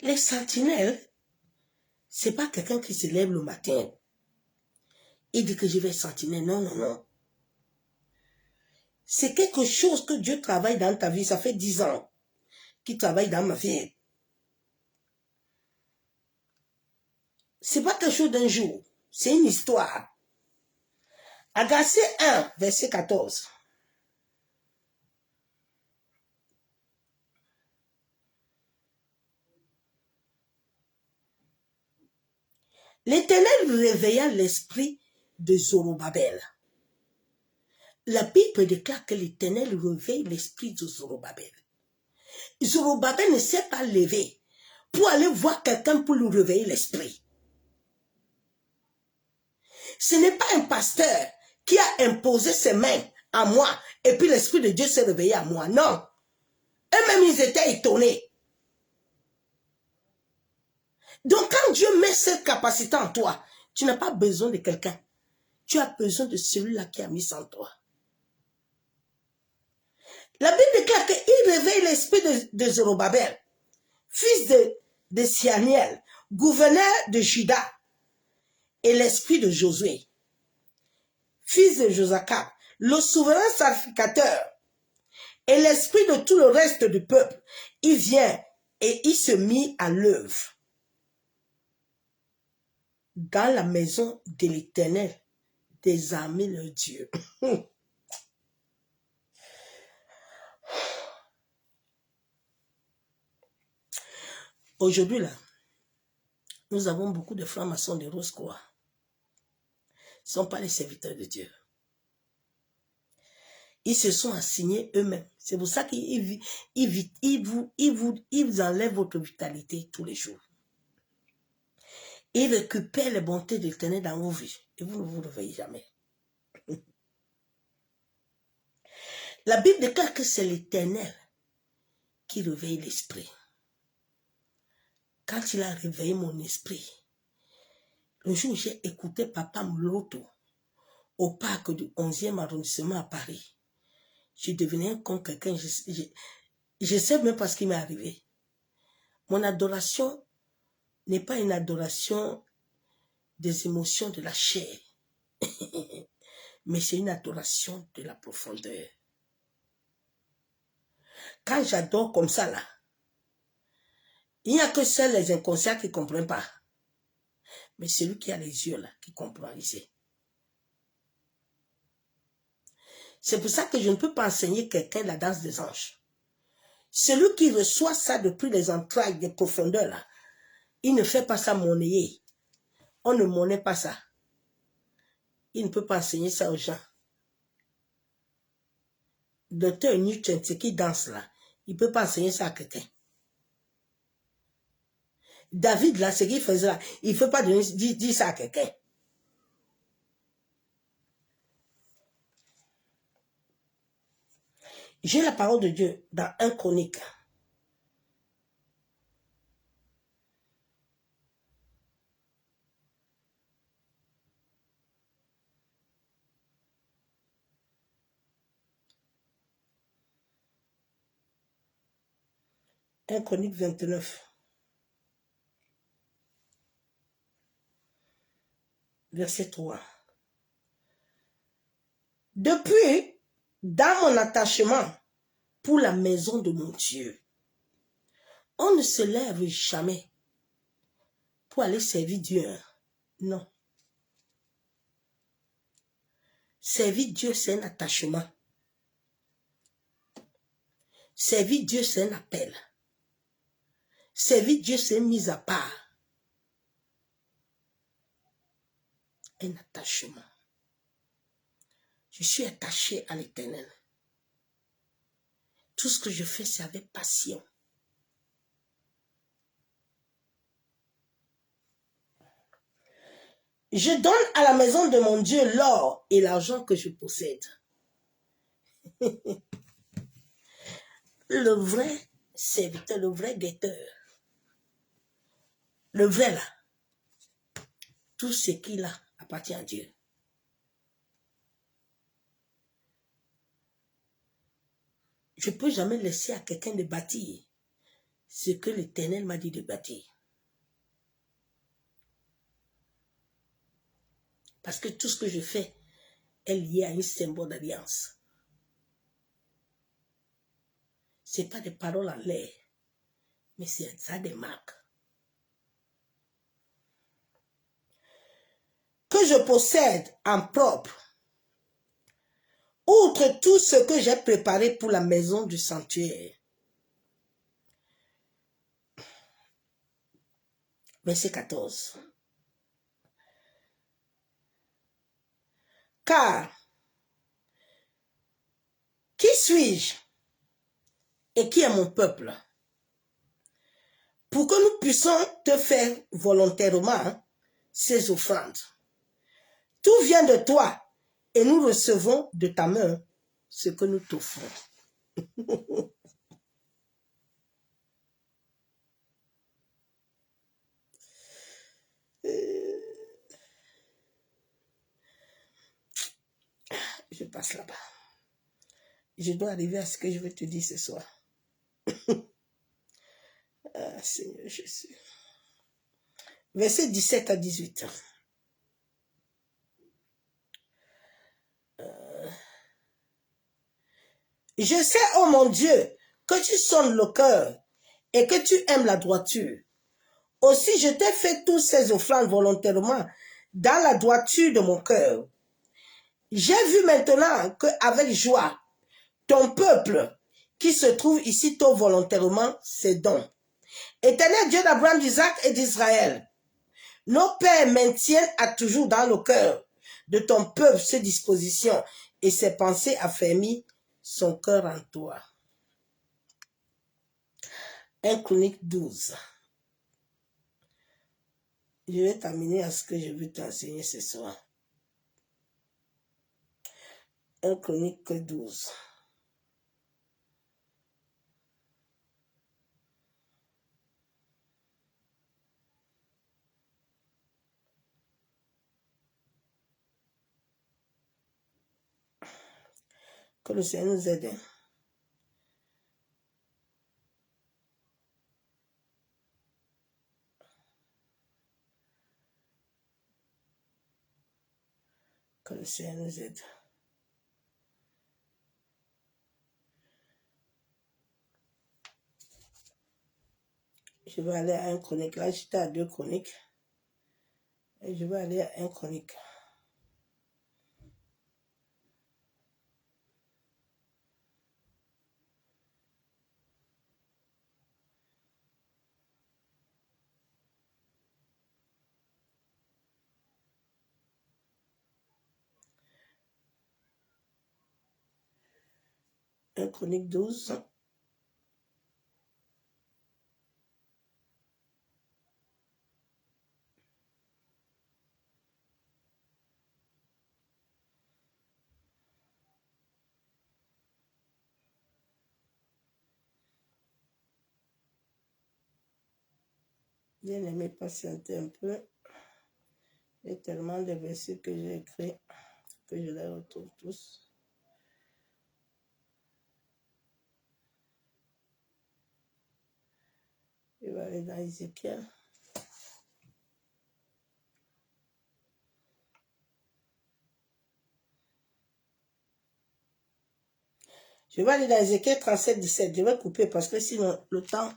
Les sentinelles, c'est pas quelqu'un qui se lève le matin. Il dit que je vais sentinelle. Non, non, non. C'est quelque chose que Dieu travaille dans ta vie. Ça fait 10 ans qu'il travaille dans ma vie. C'est pas quelque chose d'un jour. C'est une histoire. Agacé 1, verset 14. L'Éternel réveilla l'esprit de Zorobabel. La Bible déclare que l'Éternel réveille l'esprit de Zorobabel. Zorobabel ne s'est pas levé pour aller voir quelqu'un pour lui réveiller l'esprit. Ce n'est pas un pasteur qui a imposé ses mains à moi et puis l'esprit de Dieu s'est réveillé à moi. Non. Eux-mêmes, ils étaient étonnés. Donc, quand Dieu met cette capacité en toi, tu n'as pas besoin de quelqu'un. Tu as besoin de celui-là qui a mis en toi. La Bible déclare qu'il réveille l'esprit de Zorobabel, fils de Sianiel, gouverneur de Juda. et l'esprit de Josué, fils de Josachar, le souverain sacrificateur, et l'esprit de tout le reste du peuple, il vient et il se mit à l'œuvre dans la maison de l'Éternel des armées, le Dieu. Aujourd'hui, là, nous avons beaucoup de francs-maçons de Rose-Croix. Ce ne sont pas les serviteurs de Dieu. Ils se sont assignés eux-mêmes. C'est pour ça qu'ils vous enlèvent votre vitalité tous les jours. Ils récupèrent les bontés de l'Éternel dans vos vies. Et vous ne vous réveillez jamais. La Bible déclare que c'est l'Éternel qui réveille l'esprit. Quand il a réveillé mon esprit, le jour où j'ai écouté Papa Mloto au parc du 11e arrondissement à Paris, je devenais comme quelqu'un, je sais même pas ce qui m'est arrivé. Mon adoration n'est pas une adoration des émotions de la chair, mais c'est une adoration de la profondeur. Quand j'adore comme ça là, il n'y a que seuls les inconscients qui ne comprennent pas. Mais celui qui a les yeux là, qui comprend ici. C'est pour ça que je ne peux pas enseigner quelqu'un la danse des anges. Celui qui reçoit ça depuis les entrailles des profondeurs là, il ne fait pas ça monnayer. On ne monnaie pas ça. Il ne peut pas enseigner ça aux gens. Docteur Newton, ce qui danse là, il ne peut pas enseigner ça à quelqu'un. David là, ce qu'il faisait là, il ne peut pas dire ça à quelqu'un. J'ai la parole de Dieu dans 1 Chronique. Un Chronique 29. Verset 3. Depuis, dans mon attachement pour la maison de mon Dieu, on ne se lève jamais pour aller servir Dieu. Non. Servir Dieu, c'est un attachement. Servir Dieu, c'est un appel. Servir Dieu, c'est une mise à part. Un attachement. Je suis attaché à l'Éternel. Tout ce que je fais, c'est avec passion. Je donne à la maison de mon Dieu l'or et l'argent que je possède. Le vrai serviteur, le vrai guetteur, le vrai là, tout ce qu'il a appartient à Dieu. Je ne peux jamais laisser à quelqu'un de bâtir ce que l'Éternel m'a dit de bâtir. Parce que tout ce que je fais est lié à un symbole d'alliance. Ce n'est pas des paroles en l'air, mais c'est ça des marques. Que je possède en propre, outre tout ce que j'ai préparé pour la maison du sanctuaire. Verset 14. Car, qui suis-je et qui est mon peuple? Pour que nous puissions te faire volontairement ces offrandes. Tout vient de toi et nous recevons de ta main ce que nous t'offrons. Je passe là-bas. Je dois arriver à ce que je vais te dire ce soir. Ah, Seigneur Jésus. Verset 17 à 18. Je sais, oh mon Dieu, que tu sondes le cœur et que tu aimes la droiture. Aussi, je t'ai fait tous ces offrandes volontairement dans la droiture de mon cœur. J'ai vu maintenant qu'avec joie, ton peuple qui se trouve ici tôt volontairement ses dons. Éternel Dieu d'Abraham, d'Isaac et d'Israël, nos pères maintiennent à toujours dans le cœur de ton peuple ses dispositions et ses pensées affermies son cœur en toi. 1 Chronique 12. Je vais t'amener à ce que je veux t'enseigner ce soir. 1 Chronique 12. Que le Seigneur nous aide. Que le Seigneur nous aide. Je vais aller à 1 Chronique. Là, j'étais à 2 Chroniques. Et je vais aller à 1 Chronique. Un Chronique 12. Bien aimé, patienter un peu. Il y a tellement de versets que j'ai écrits que je les retrouve tous. Je vais aller dans Ézéchiel. Je vais aller dans Ézéchiel 37, 17. Je vais couper parce que sinon, le temps,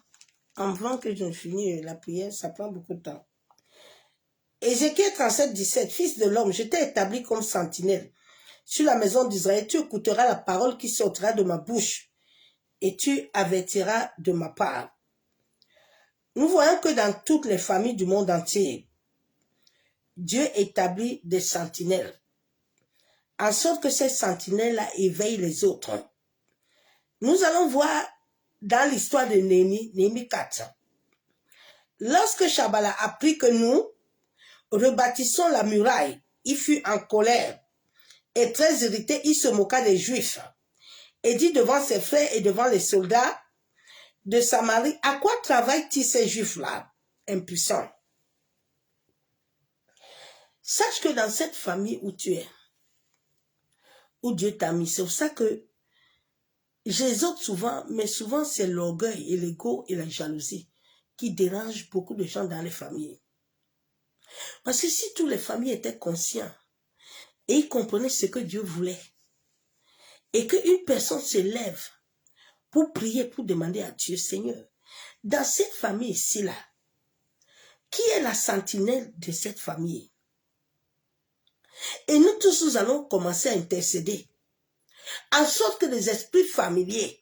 avant que je ne finisse la prière, ça prend beaucoup de temps. Ézéchiel 37, 17. Fils de l'homme, je t'ai établi comme sentinelle sur la maison d'Israël. Tu écouteras la parole qui sortira de ma bouche et tu avertiras de ma part. Nous voyons que dans toutes les familles du monde entier, Dieu établit des sentinelles, en sorte que ces sentinelles-là éveillent les autres. Nous allons voir dans l'histoire de Néhémie, Néhémie 4. Lorsque Shabala apprit que nous rebâtissons la muraille, il fut en colère et très irrité, il se moqua des Juifs et dit devant ses frères et devant les soldats de Samarie, à quoi travaillent-ils ces Juifs-là, impuissants? Sache que dans cette famille où tu es, où Dieu t'a mis, c'est pour ça que j'exhorte souvent, mais souvent c'est l'orgueil et l'ego et la jalousie qui dérangent beaucoup de gens dans les familles. Parce que si toutes les familles étaient conscientes et ils comprenaient ce que Dieu voulait, et qu'une personne se lève pour prier, pour demander à Dieu, Seigneur, dans cette famille ici-là, qui est la sentinelle de cette famille? Et nous tous, nous allons commencer à intercéder, en sorte que les esprits familiers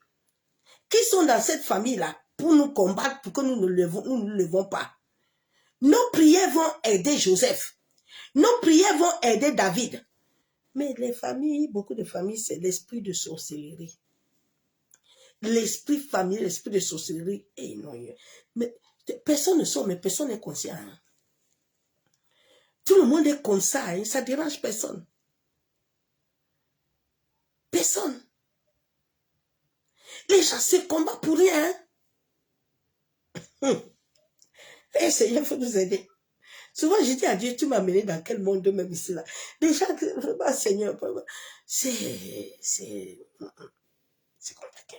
qui sont dans cette famille-là, pour nous combattre, pour que nous ne levons pas. Nos prières vont aider Joseph. Nos prières vont aider David. Mais les familles, beaucoup de familles, c'est l'esprit de sorcellerie. L'esprit familier, l'esprit de sorcellerie. Et non, mais personne ne sort, mais personne n'est conscient. Hein. Tout le monde est comme ça, hein, ça dérange personne. Personne. Les gens se combattent pour rien. Et Seigneur, il faut nous aider. Souvent, je dis à Dieu, tu m'as mené dans quel monde même ici là. Les gens, vraiment, Seigneur, c'est compliqué.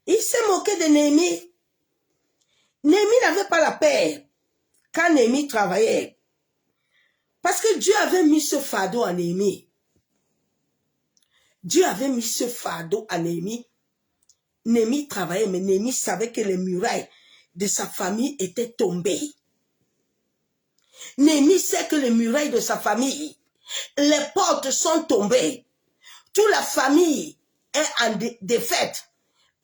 Il s'est moqué de Néhémie. Néhémie n'avait pas la paix quand Néhémie travaillait. Parce que Dieu avait mis ce fardeau en Néhémie. Dieu avait mis ce fardeau à Néhémie. Néhémie travaillait, mais Néhémie savait que les murailles de sa famille étaient tombées. Néhémie sait que les murailles de sa famille, les portes sont tombées. Toute la famille est en défaite.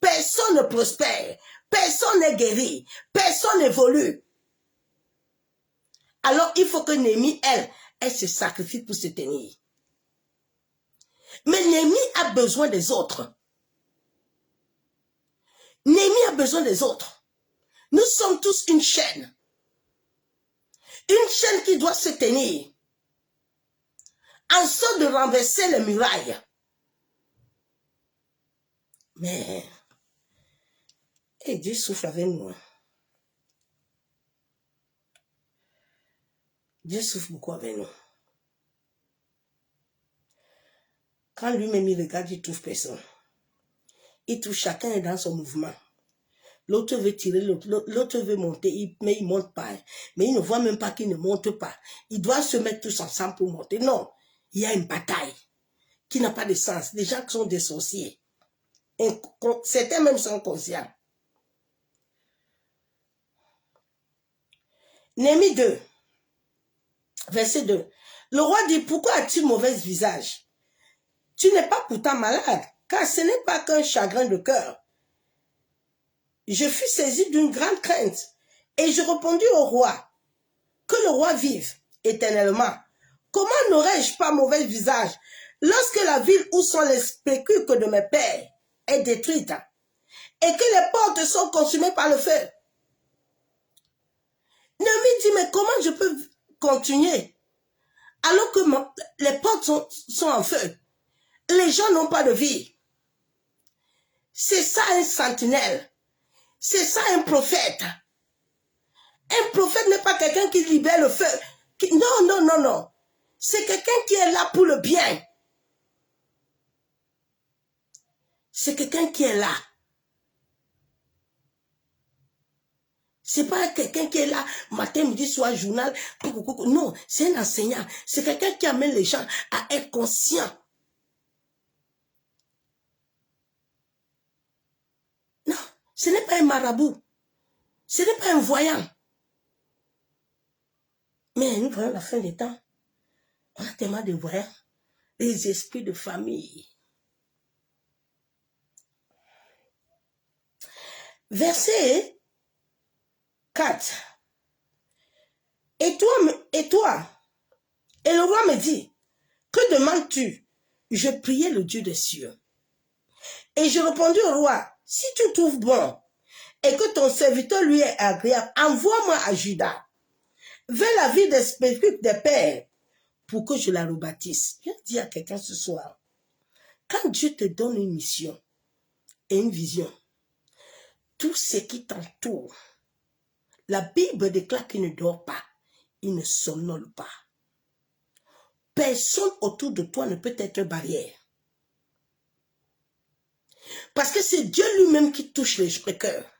Personne ne prospère. Personne n'est guéri. Personne n'évolue. Alors, il faut que Néhémie, elle se sacrifie pour se tenir. Mais Néhémie a besoin des autres. Néhémie a besoin des autres. Nous sommes tous une chaîne. Une chaîne qui doit se tenir. En sorte de renverser les murailles. Mais, Dieu souffle avec nous. Dieu souffle beaucoup avec nous. Quand lui-même il regarde, il ne trouve personne. Il trouve chacun est dans son mouvement. L'autre veut tirer, l'autre veut monter, mais il ne monte pas. Mais il ne voit même pas qu'il ne monte pas. Ils doivent se mettre tous ensemble pour monter. Non, il y a une bataille qui n'a pas de sens. Les gens qui sont des sorciers. Certains même sont conscients. Néhémie 2, verset 2. Le roi dit, pourquoi as-tu mauvais visage? Tu n'es pas pourtant malade, car ce n'est pas qu'un chagrin de cœur. Je fus saisi d'une grande crainte, et je répondis au roi, que le roi vive éternellement. Comment n'aurais-je pas mauvais visage lorsque la ville où sont les spécules de mes pères est détruite, et que les portes sont consumées par le feu? Néhémie dit, mais comment je peux continuer alors que les portes sont en feu? Les gens n'ont pas de vie. C'est ça un sentinelle. C'est ça un prophète. Un prophète n'est pas quelqu'un qui libère le feu. Non, non, non, non. C'est quelqu'un qui est là pour le bien. C'est quelqu'un qui est là. C'est pas quelqu'un qui est là matin, midi, soir, journal. Non, c'est un enseignant. C'est quelqu'un qui amène les gens à être conscients. Non, ce n'est pas un marabout. Ce n'est pas un voyant. Mais nous voyons la fin des temps. On a tellement de voyants. Les esprits de famille. Verset 4. Et toi, et le roi me dit, que demandes-tu? Je priais le Dieu des cieux. Et je répondis au roi, si tu trouves bon, et que ton serviteur lui est agréable, envoie-moi à Juda, vers la ville des spécifiques des pères, pour que je la rebâtisse. Je dis à quelqu'un ce soir, quand Dieu te donne une mission et une vision, tout ce qui t'entoure, la Bible déclare qu'il ne dort pas, il ne somnole pas. Personne autour de toi ne peut être barrière. Parce que c'est Dieu lui-même qui touche les cœurs.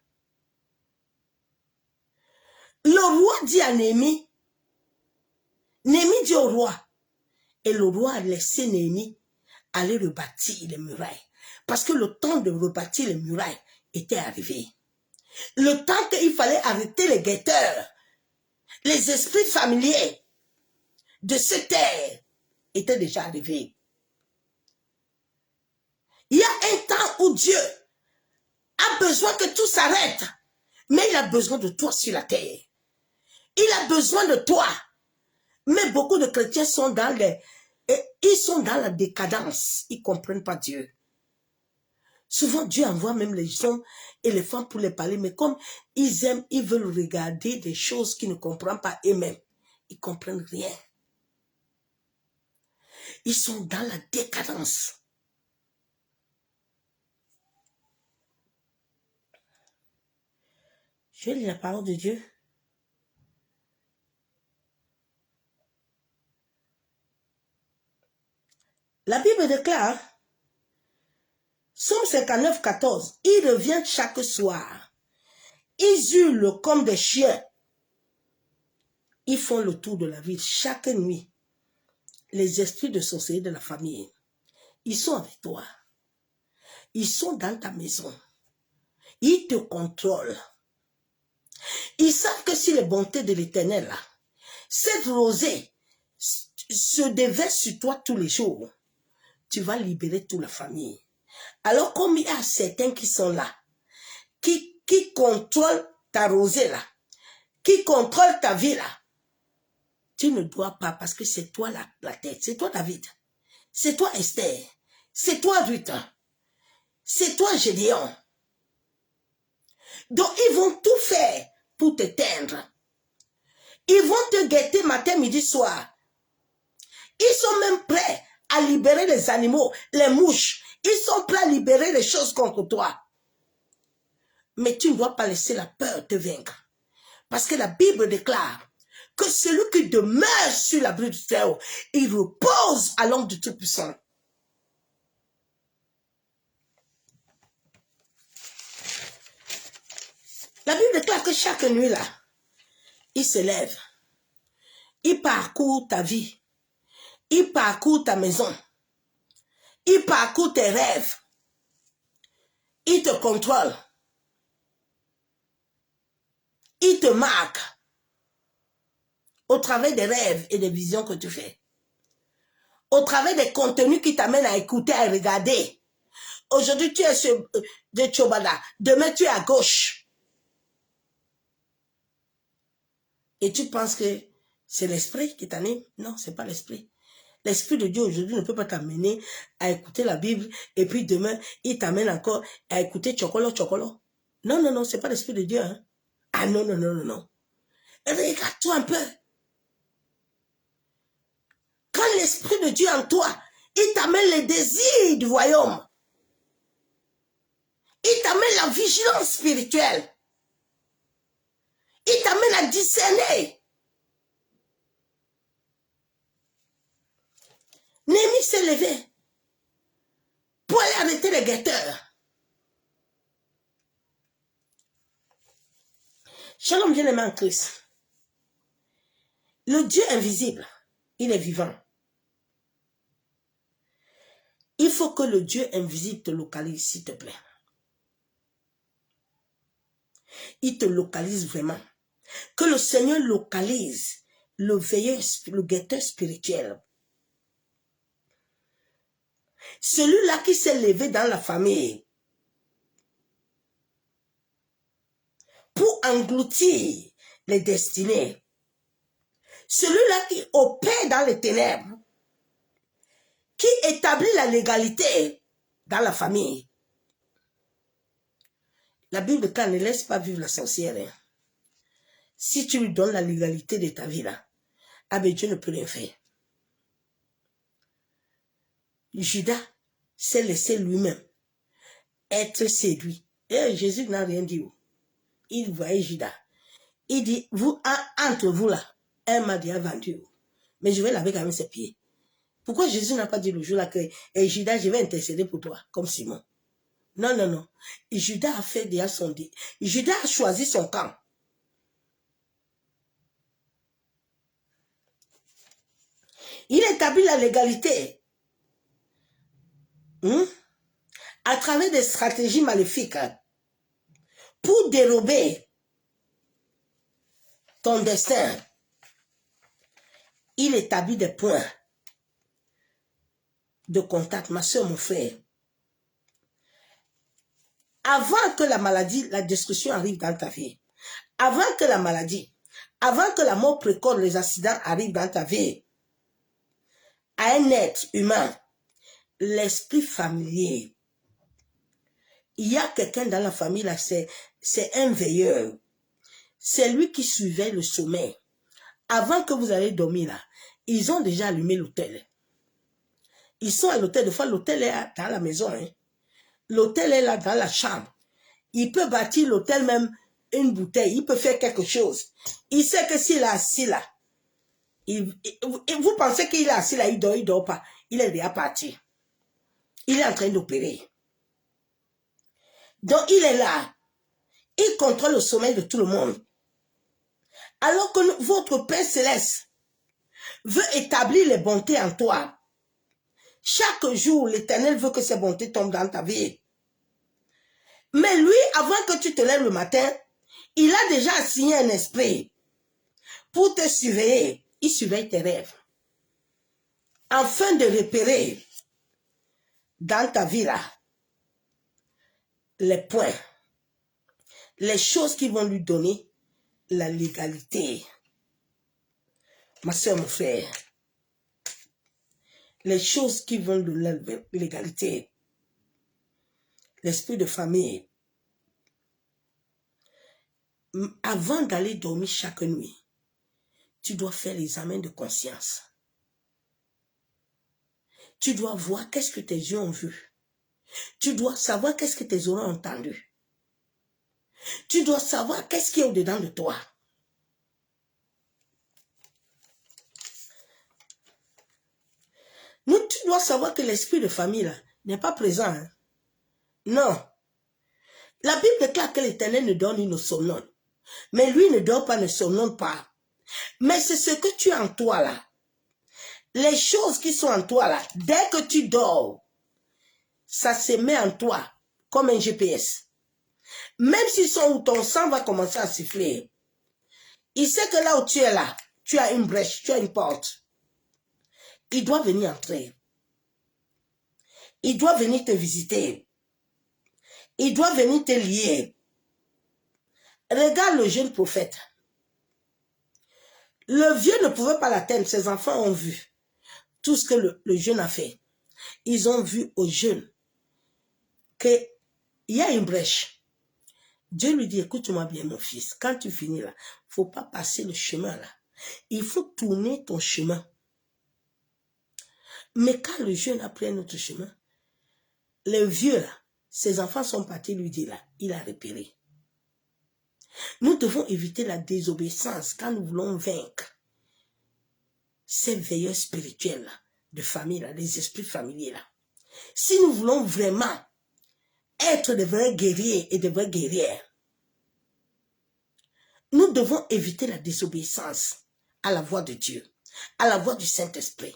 Le roi dit à Néhémie, Néhémie dit au roi, et le roi a laissé Néhémie aller rebâtir les murailles. Parce que le temps de rebâtir les murailles était arrivé. Le temps qu'il fallait arrêter les guetteurs, les esprits familiers de cette terre était déjà arrivé. Il y a un temps où Dieu a besoin que tout s'arrête, mais il a besoin de toi sur la terre. Il a besoin de toi. Mais beaucoup de chrétiens sont dans la décadence. Ils ne comprennent pas Dieu. Souvent, Dieu envoie même les hommes et les femmes pour les parler, mais comme ils aiment, ils veulent regarder des choses qu'ils ne comprennent pas eux-mêmes. Ils ne comprennent rien. Ils sont dans la décadence. Je lis la parole de Dieu. La Bible déclare, Somme 59, 14, ils reviennent chaque soir. Ils hurlent comme des chiens. Ils font le tour de la ville chaque nuit. Les esprits de sorcellerie de la famille. Ils sont avec toi. Ils sont dans ta maison. Ils te contrôlent. Ils savent que si les bontés de l'Éternel, là, cette rosée se déverse sur toi tous les jours, tu vas libérer toute la famille. Alors comme il y a certains qui sont là, qui contrôlent ta rosée là, qui contrôlent ta vie là, tu ne dois pas, parce que c'est toi la tête, c'est toi David, c'est toi Esther, c'est toi Ruth, c'est toi Gédéon. Donc ils vont tout faire pour te teindre. Ils vont te guetter matin, midi, soir. Ils sont même prêts à libérer les animaux, les mouches. Ils sont prêts à libérer les choses contre toi. Mais tu ne dois pas laisser la peur te vaincre. Parce que la Bible déclare que celui qui demeure sur l'abri du Très-Haut, il repose à l'ombre du Tout-Puissant. La Bible déclare que chaque nuit là, il se lève. Il parcourt ta vie. Il parcourt ta maison. Il parcourt tes rêves. Il te contrôle. Il te marque au travers des rêves et des visions que tu fais. Au travers des contenus qui t'amènent à écouter, à regarder. Aujourd'hui, tu es sur de Tchobada. Demain, tu es à gauche. Et tu penses que c'est l'esprit qui t'anime? Non, c'est pas l'esprit. L'esprit de Dieu aujourd'hui ne peut pas t'amener à écouter la Bible et puis demain, il t'amène encore à écouter Chokolo. Non, non, non, c'est pas l'esprit de Dieu. Hein? Ah non, non, non, non, non. Regarde-toi un peu. Quand l'esprit de Dieu en toi, il t'amène les désirs du royaume. Il t'amène la vigilance spirituelle. Il t'amène à discerner. Néhémie s'est levé pour aller arrêter les guetteurs. Shalom, bien-aimé en Christ. Le Dieu invisible, il est vivant. Il faut que le Dieu invisible te localise, s'il te plaît. Il te localise vraiment. Que le Seigneur localise le veilleur, le guetteur spirituel. Celui-là qui s'est levé dans la famille pour engloutir les destinées. Celui-là qui opère dans les ténèbres, qui établit la légalité dans la famille. La Bible, quand ne laisse pas vivre la sorcière. Hein. Si tu lui donnes la légalité de ta vie là, ah ben Dieu ne peut rien faire. Judas s'est laissé lui-même être séduit. Et Jésus n'a rien dit. Il voyait Judas. Il dit, vous, entre vous là, un m'a déjà vendu. Mais je vais laver quand même ses pieds. Pourquoi Jésus n'a pas dit le jour là que Judas, je vais intercéder pour toi, comme Simon? Non, non, non. Judas a fait déjà son dit. Judas a choisi son camp. Il établit la légalité. À travers des stratégies maléfiques pour dérober ton destin. Il établit des points de contact, ma soeur, mon frère. Avant que la maladie, la destruction arrive dans ta vie, avant que la maladie, avant que la mort précoce, les accidents arrivent dans ta vie, à un être humain, l'esprit familier, il y a quelqu'un dans la famille, là, c'est un veilleur. C'est lui qui surveille le sommeil. Avant que vous allez dormir, là, ils ont déjà allumé l'hôtel. Ils sont à l'hôtel. Des fois, l'hôtel est dans la maison. Hein. L'hôtel est là dans la chambre. Il peut bâtir l'hôtel même une bouteille. Il peut faire quelque chose. Il sait que s'il est assis là, vous pensez qu'il est assis là, il dort pas. Il est déjà parti. Il est en train d'opérer. Donc, il est là. Il contrôle le sommeil de tout le monde. Alors que votre Père Céleste veut établir les bontés en toi. Chaque jour, l'Éternel veut que ses bontés tombent dans ta vie. Mais lui, avant que tu te lèves le matin, il a déjà assigné un esprit pour te surveiller. Il surveille tes rêves. Afin de repérer dans ta vie là, les points, les choses qui vont lui donner la légalité. Ma soeur, mon frère, les choses qui vont donner la légalité, l'esprit de famille. Avant d'aller dormir chaque nuit, tu dois faire l'examen de conscience. Tu dois voir qu'est-ce que tes yeux ont vu. Tu dois savoir qu'est-ce que tes oreilles ont entendu. Tu dois savoir qu'est-ce qui est au-dedans de toi. Nous, tu dois savoir que l'esprit de famille n'est pas présent. Hein? Non. La Bible déclare que l'Éternel ne dort ni ne somnole. Mais lui ne dort pas, ne somnole pas. Mais c'est ce que tu as en toi là. Les choses qui sont en toi là, dès que tu dors, ça se met en toi comme un GPS. Même si ton sang va commencer à siffler, il sait que là où tu es là, tu as une brèche, tu as une porte. Il doit venir entrer. Il doit venir te visiter. Il doit venir te lier. Regarde le jeune prophète. Le vieux ne pouvait pas l'atteindre. Ses enfants ont vu tout ce que le jeune a fait. Ils ont vu au jeune qu'il y a une brèche. Dieu lui dit, écoute-moi bien mon fils, quand tu finis là, il ne faut pas passer le chemin là. Il faut tourner ton chemin. Mais quand le jeune a pris un autre chemin, le vieux là, ses enfants sont partis lui dire là, il a repéré. Nous devons éviter la désobéissance quand nous voulons vaincre ces veilleurs spirituels là, de famille là, les esprits familiers là. Si nous voulons vraiment être de vrais guerriers et de vraies guerrières, nous devons éviter la désobéissance à la voix de Dieu, à la voix du Saint-Esprit.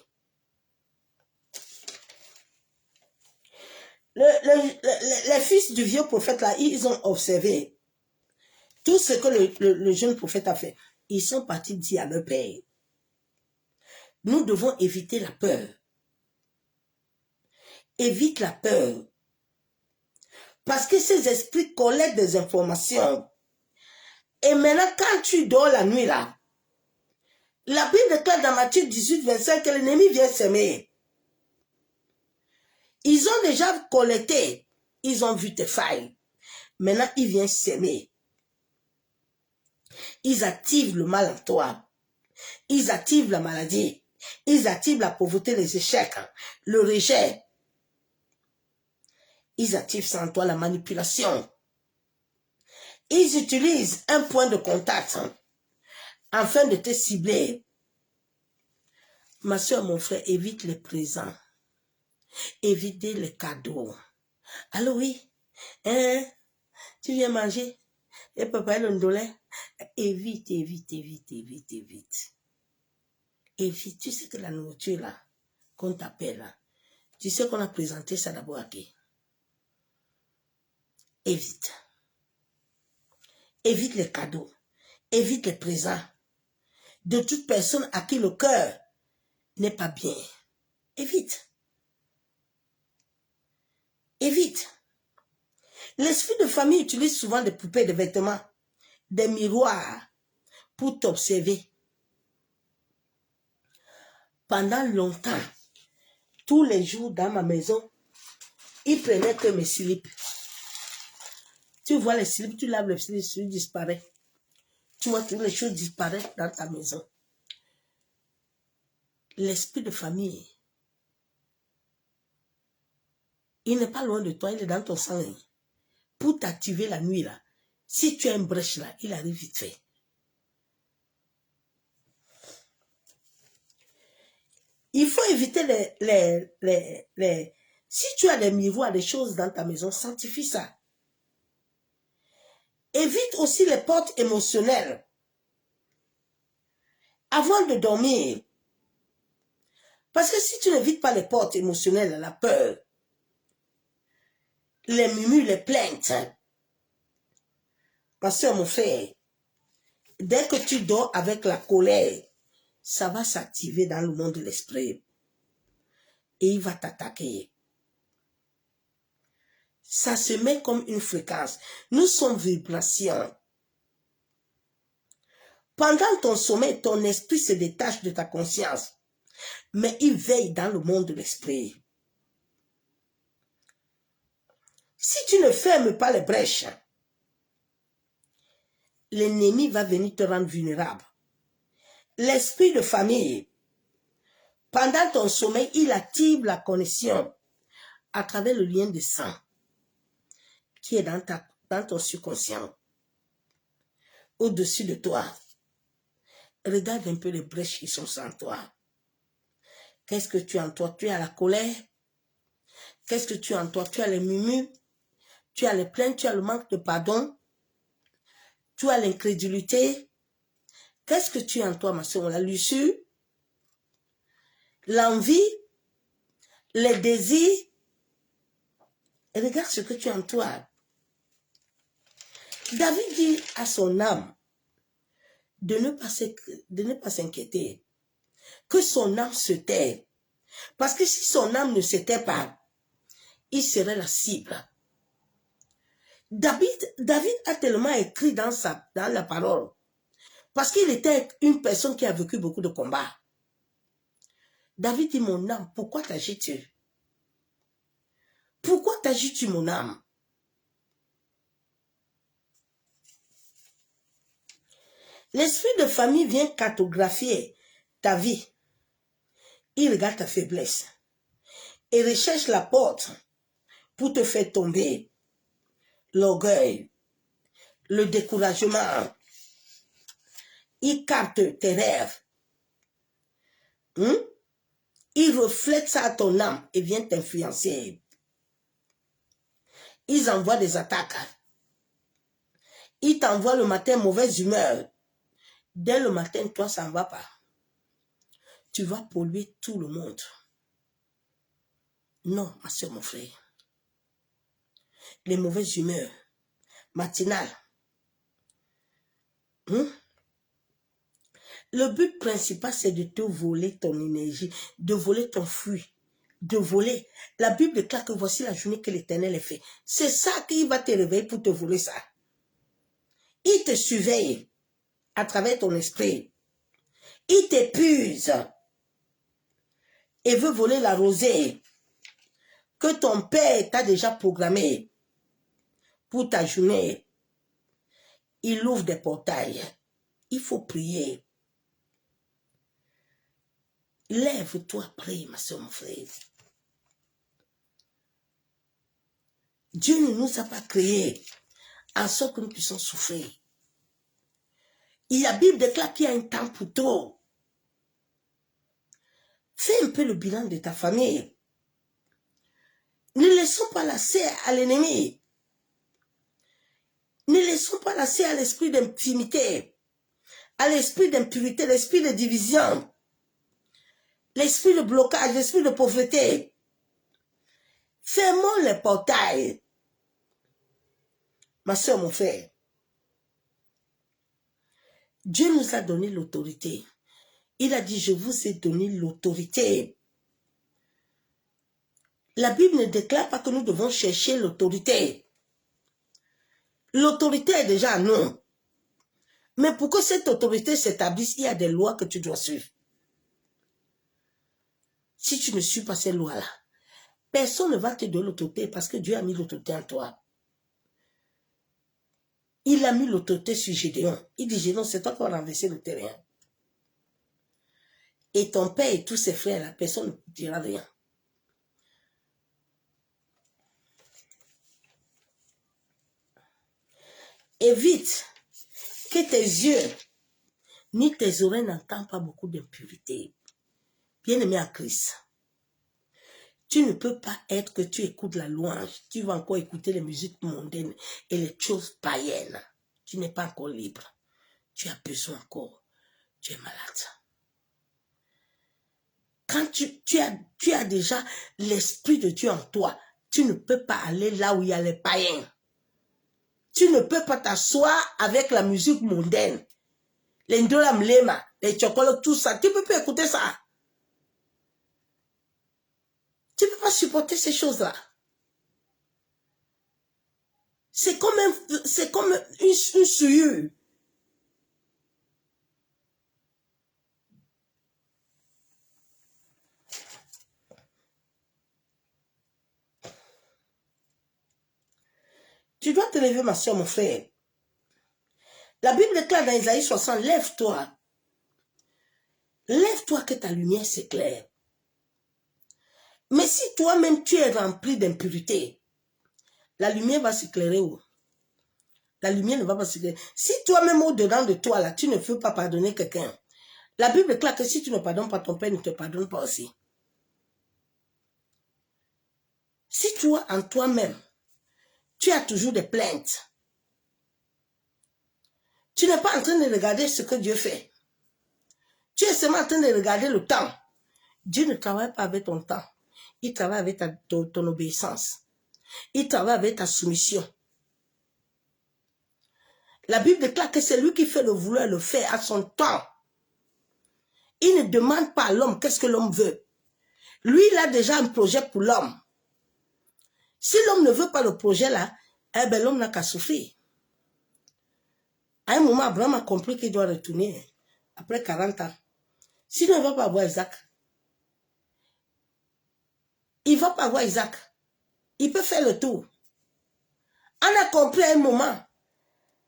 Les fils du vieux prophète là, ils ont observé tout ce que le jeune prophète a fait. Ils sont partis dire à leur père. Nous devons éviter la peur. Évite la peur. Parce que ces esprits collectent des informations. Et maintenant, quand tu dors la nuit là, la Bible déclare dans Matthieu 18, 25 que l'ennemi vient s'aimer. Ils ont déjà collecté. Ils ont vu tes failles. Maintenant, il vient s'aimer. Ils activent le mal en toi. Ils activent la maladie. Ils activent la pauvreté, les échecs, le rejet. Ils activent ça en toi la manipulation. Ils utilisent un point de contact afin de te cibler. Ma soeur, mon frère, évite les présents. Évitez les cadeaux. Allô, oui? Hein? Tu viens manger? Et papa, le ndolé? Évite, évite, évite, évite, évite. Évite. Tu sais que la nourriture là, qu'on t'appelle là, tu sais qu'on a présenté ça d'abord à qui? Évite. Évite les cadeaux. Évite les présents. De toute personne à qui le cœur n'est pas bien. Évite. Évite. L'esprit de famille utilise souvent des poupées, des vêtements, des miroirs pour t'observer. Pendant longtemps, tous les jours dans ma maison, il prenait que mes slips. Tu vois les slips, tu laves les slips, ils disparaissent. Tu vois toutes les choses disparaissent dans ta maison. L'esprit de famille, il n'est pas loin de toi, il est dans ton sang. Pour t'activer la nuit là, si tu as une brèche là, il arrive vite fait. Il faut éviter si tu as des miroirs, des choses dans ta maison, sanctifie ça. Évite aussi les portes émotionnelles. Avant de dormir, Parce que si tu n'évites pas les portes émotionnelles, la peur, les murmures, les plaintes, ma soeur, mon frère, dès que tu dors avec la colère, ça va s'activer dans le monde de l'esprit et il va t'attaquer. Ça se met comme une fréquence. Nous sommes vibrations. Pendant ton sommeil, ton esprit se détache de ta conscience, mais il veille dans le monde de l'esprit. Si tu ne fermes pas les brèches, l'ennemi va venir te rendre vulnérable. L'esprit de famille, pendant ton sommeil, il active la connexion à travers le lien de sang qui est dans ton subconscient, au-dessus de toi. Regarde un peu les brèches qui sont sans toi. Qu'est-ce que tu as en toi? Tu as la colère. Qu'est-ce que tu as en toi? Tu as les murmures. Tu as les plaintes. Tu as le manque de pardon. Tu as l'incrédulité. Qu'est-ce que tu as en toi, ma soeur? La luxure, l'envie, les désirs. Et regarde ce que tu as en toi. David dit à son âme de ne pas s'inquiéter, que son âme se tait. Parce que si son âme ne se tait pas, il serait la cible. David a tellement écrit dans la parole, parce qu'il était une personne qui a vécu beaucoup de combats. David dit, mon âme, pourquoi t'agites-tu? Pourquoi t'agites-tu, mon âme? L'esprit de famille vient cartographier ta vie. Il regarde ta faiblesse et recherche la porte pour te faire tomber. L'orgueil, le découragement. Il capte tes rêves. Il reflète ça à ton âme et vient t'influencer. Ils envoient des attaques. Ils t'envoient le matin mauvaise humeur. Dès le matin, toi, ça ne va pas. Tu vas polluer tout le monde. Non, ma soeur, mon frère. Les mauvaises humeurs matinales. Le but principal, c'est de te voler ton énergie, de voler ton fruit, de voler. La Bible déclare que voici la journée que l'Éternel a fait. C'est ça qui va te réveiller pour te voler ça. Il te surveille à travers ton esprit. Il t'épuise et veut voler la rosée que ton père t'a déjà programmée pour ta journée. Il ouvre des portails. Il faut prier. Lève-toi, prie, ma soeur, mon frère. Dieu ne nous a pas créés en sorte que nous puissions souffrir. La Bible déclare qu'il y a un temps pour tout. Fais un peu le bilan de ta famille. Ne laissons pas lasser à l'ennemi. Ne laissons pas lasser à l'esprit d'infimité, à l'esprit d'impurité, l'esprit de division, l'esprit de blocage, l'esprit de pauvreté. Fermons les portails. Ma soeur, mon frère, Dieu nous a donné l'autorité. Il a dit, je vous ai donné l'autorité. La Bible ne déclare pas que nous devons chercher l'autorité. L'autorité est déjà à nous. Mais pour que cette autorité s'établisse, il y a des lois que tu dois suivre. Si tu ne suis pas ces lois-là, personne ne va te donner l'autorité parce que Dieu a mis l'autorité en toi. Il a mis l'autorité sur Gédéon. Il dit, Gédéon, c'est toi qui vas renverser le terrain. Et ton père et tous ses frères, la personne ne dira rien. Évite que tes yeux ni tes oreilles n'entendent pas beaucoup d'impureté. Bien-aimé à Christ, tu ne peux pas être que tu écoutes la louange, tu vas encore écouter les musiques mondaines et les choses païennes. Tu n'es pas encore libre. Tu as besoin encore. Tu es malade. Quand tu as déjà l'esprit de Dieu en toi, tu ne peux pas aller là où il y a les païens. Tu ne peux pas t'asseoir avec la musique mondaine. Les ndola mlema, les chocolats, tout ça. Tu ne peux pas écouter ça. Tu ne peux pas supporter ces choses-là. C'est comme une souillure. Tu dois te lever, ma soeur, mon frère. La Bible déclare dans Isaïe 60, lève-toi. Lève-toi que ta lumière s'éclaire. Mais si toi-même tu es rempli d'impurité, la lumière va s'éclairer où? La lumière ne va pas s'éclairer. Si toi-même au-dedans de toi, là, tu ne veux pas pardonner quelqu'un, la Bible déclare que si tu ne pardonnes pas, ton Père ne te pardonne pas aussi. Si toi, en toi-même, tu as toujours des plaintes, tu n'es pas en train de regarder ce que Dieu fait. Tu es seulement en train de regarder le temps. Dieu ne travaille pas avec ton temps. Il travaille avec ton obéissance. Il travaille avec ta soumission. La Bible déclare que c'est lui qui fait le vouloir le faire à son temps. Il ne demande pas à l'homme qu'est-ce que l'homme veut. Lui, il a déjà un projet pour l'homme. Si l'homme ne veut pas le projet là, eh ben l'homme n'a qu'à souffrir. À un moment, Abraham a compris qu'il doit retourner après 40 ans. S'il ne va pas voir Isaac, il ne va pas voir Isaac. Il peut faire le tour. On a compris à un moment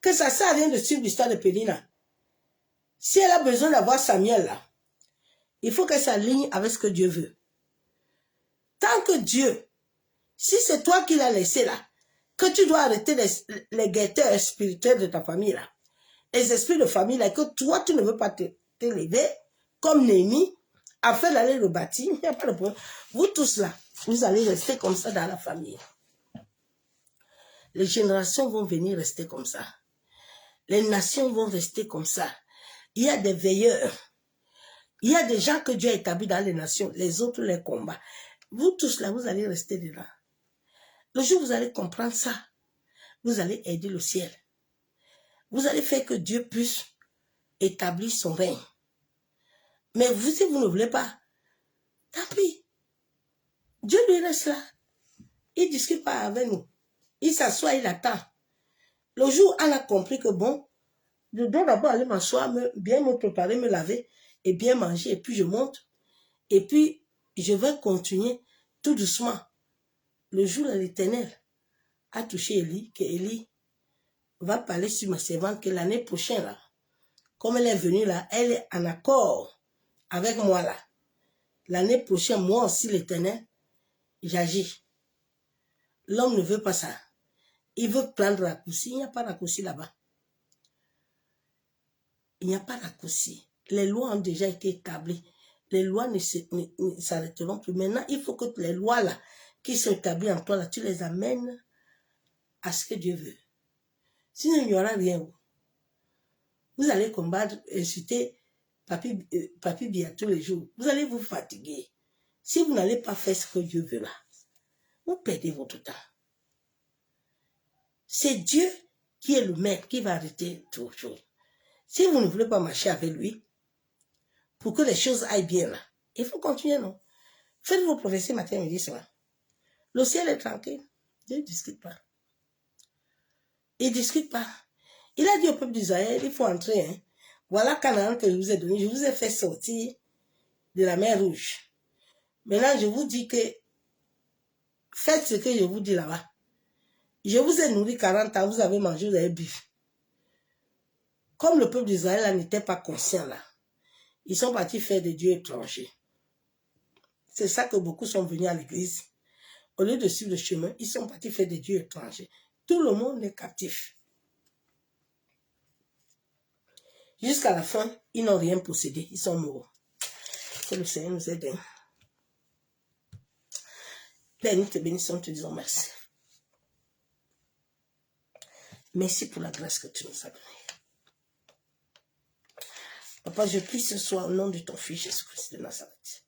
que ça ne sert à rien de suivre l'histoire de Pénina. Si elle a besoin d'avoir Samuel là, il faut qu'elle s'aligne avec ce que Dieu veut. Tant que Dieu, si c'est toi qui l'as laissé là, que tu dois arrêter les guetteurs spirituels de ta famille là, les esprits de famille là, que toi tu ne veux pas te lever, comme Néhémie, afin d'aller le bâtir, il n'y a pas de problème. Vous tous là, vous allez rester comme ça dans la famille. Les générations vont venir rester comme ça. Les nations vont rester comme ça. Il y a des veilleurs. Il y a des gens que Dieu a établis dans les nations. Les autres les combattent. Vous tous là, vous allez rester dedans. Le jour où vous allez comprendre ça, vous allez aider le ciel. Vous allez faire que Dieu puisse établir son règne. Mais vous, si vous ne voulez pas, tant pis. Dieu lui reste là. Il ne discute pas avec nous. Il s'assoit, il attend. Le jour où on a compris que bon, je dois d'abord aller m'asseoir, bien me préparer, me laver et bien manger. Et puis je monte. Et puis je vais continuer tout doucement. Le jour où l'Éternel a touché Élie, que Élie va parler sur ma servante que l'année prochaine, là, comme elle est venue là, elle est en accord avec moi là. L'année prochaine, moi aussi l'Éternel, j'agis. L'homme ne veut pas ça. Il veut prendre raccourci. Il n'y a pas de raccourci là-bas. Il n'y a pas de raccourci. Les lois ont déjà été établies. Les lois ne s'arrêteront plus. Maintenant, il faut que les lois là, qui sont établies en toi là, tu les amènes à ce que Dieu veut. Sinon, il n'y aura rien. Vous allez combattre, insulter Papi Bia tous les jours. Vous allez vous fatiguer. Si vous n'allez pas faire ce que Dieu veut là, vous perdez votre temps. C'est Dieu qui est le maître, qui va arrêter toute chose. Si vous ne voulez pas marcher avec lui, pour que les choses aillent bien là, il faut continuer, non? Faites vos prophéties matin, midi, soir. Le ciel est tranquille. Dieu ne discute pas. Il ne discute pas. Il a dit au peuple d'Israël, il faut entrer. Hein. Voilà Canaan que je vous ai donné. Je vous ai fait sortir de la mer Rouge. Maintenant, je vous dis que faites ce que je vous dis là-bas. Je vous ai nourri 40 ans, vous avez mangé, vous avez bu. Comme le peuple d'Israël n'était pas conscient là, ils sont partis faire des dieux étrangers. C'est ça que beaucoup sont venus à l'église. Au lieu de suivre le chemin, ils sont partis faire des dieux étrangers. Tout le monde est captif. Jusqu'à la fin, ils n'ont rien possédé. Ils sont morts. Que le Seigneur nous aide. Père, nous te bénissons, te disons merci. Merci pour la grâce que tu nous as donnée. Papa, je prie ce soir au nom de ton Fils Jésus-Christ de Nazareth.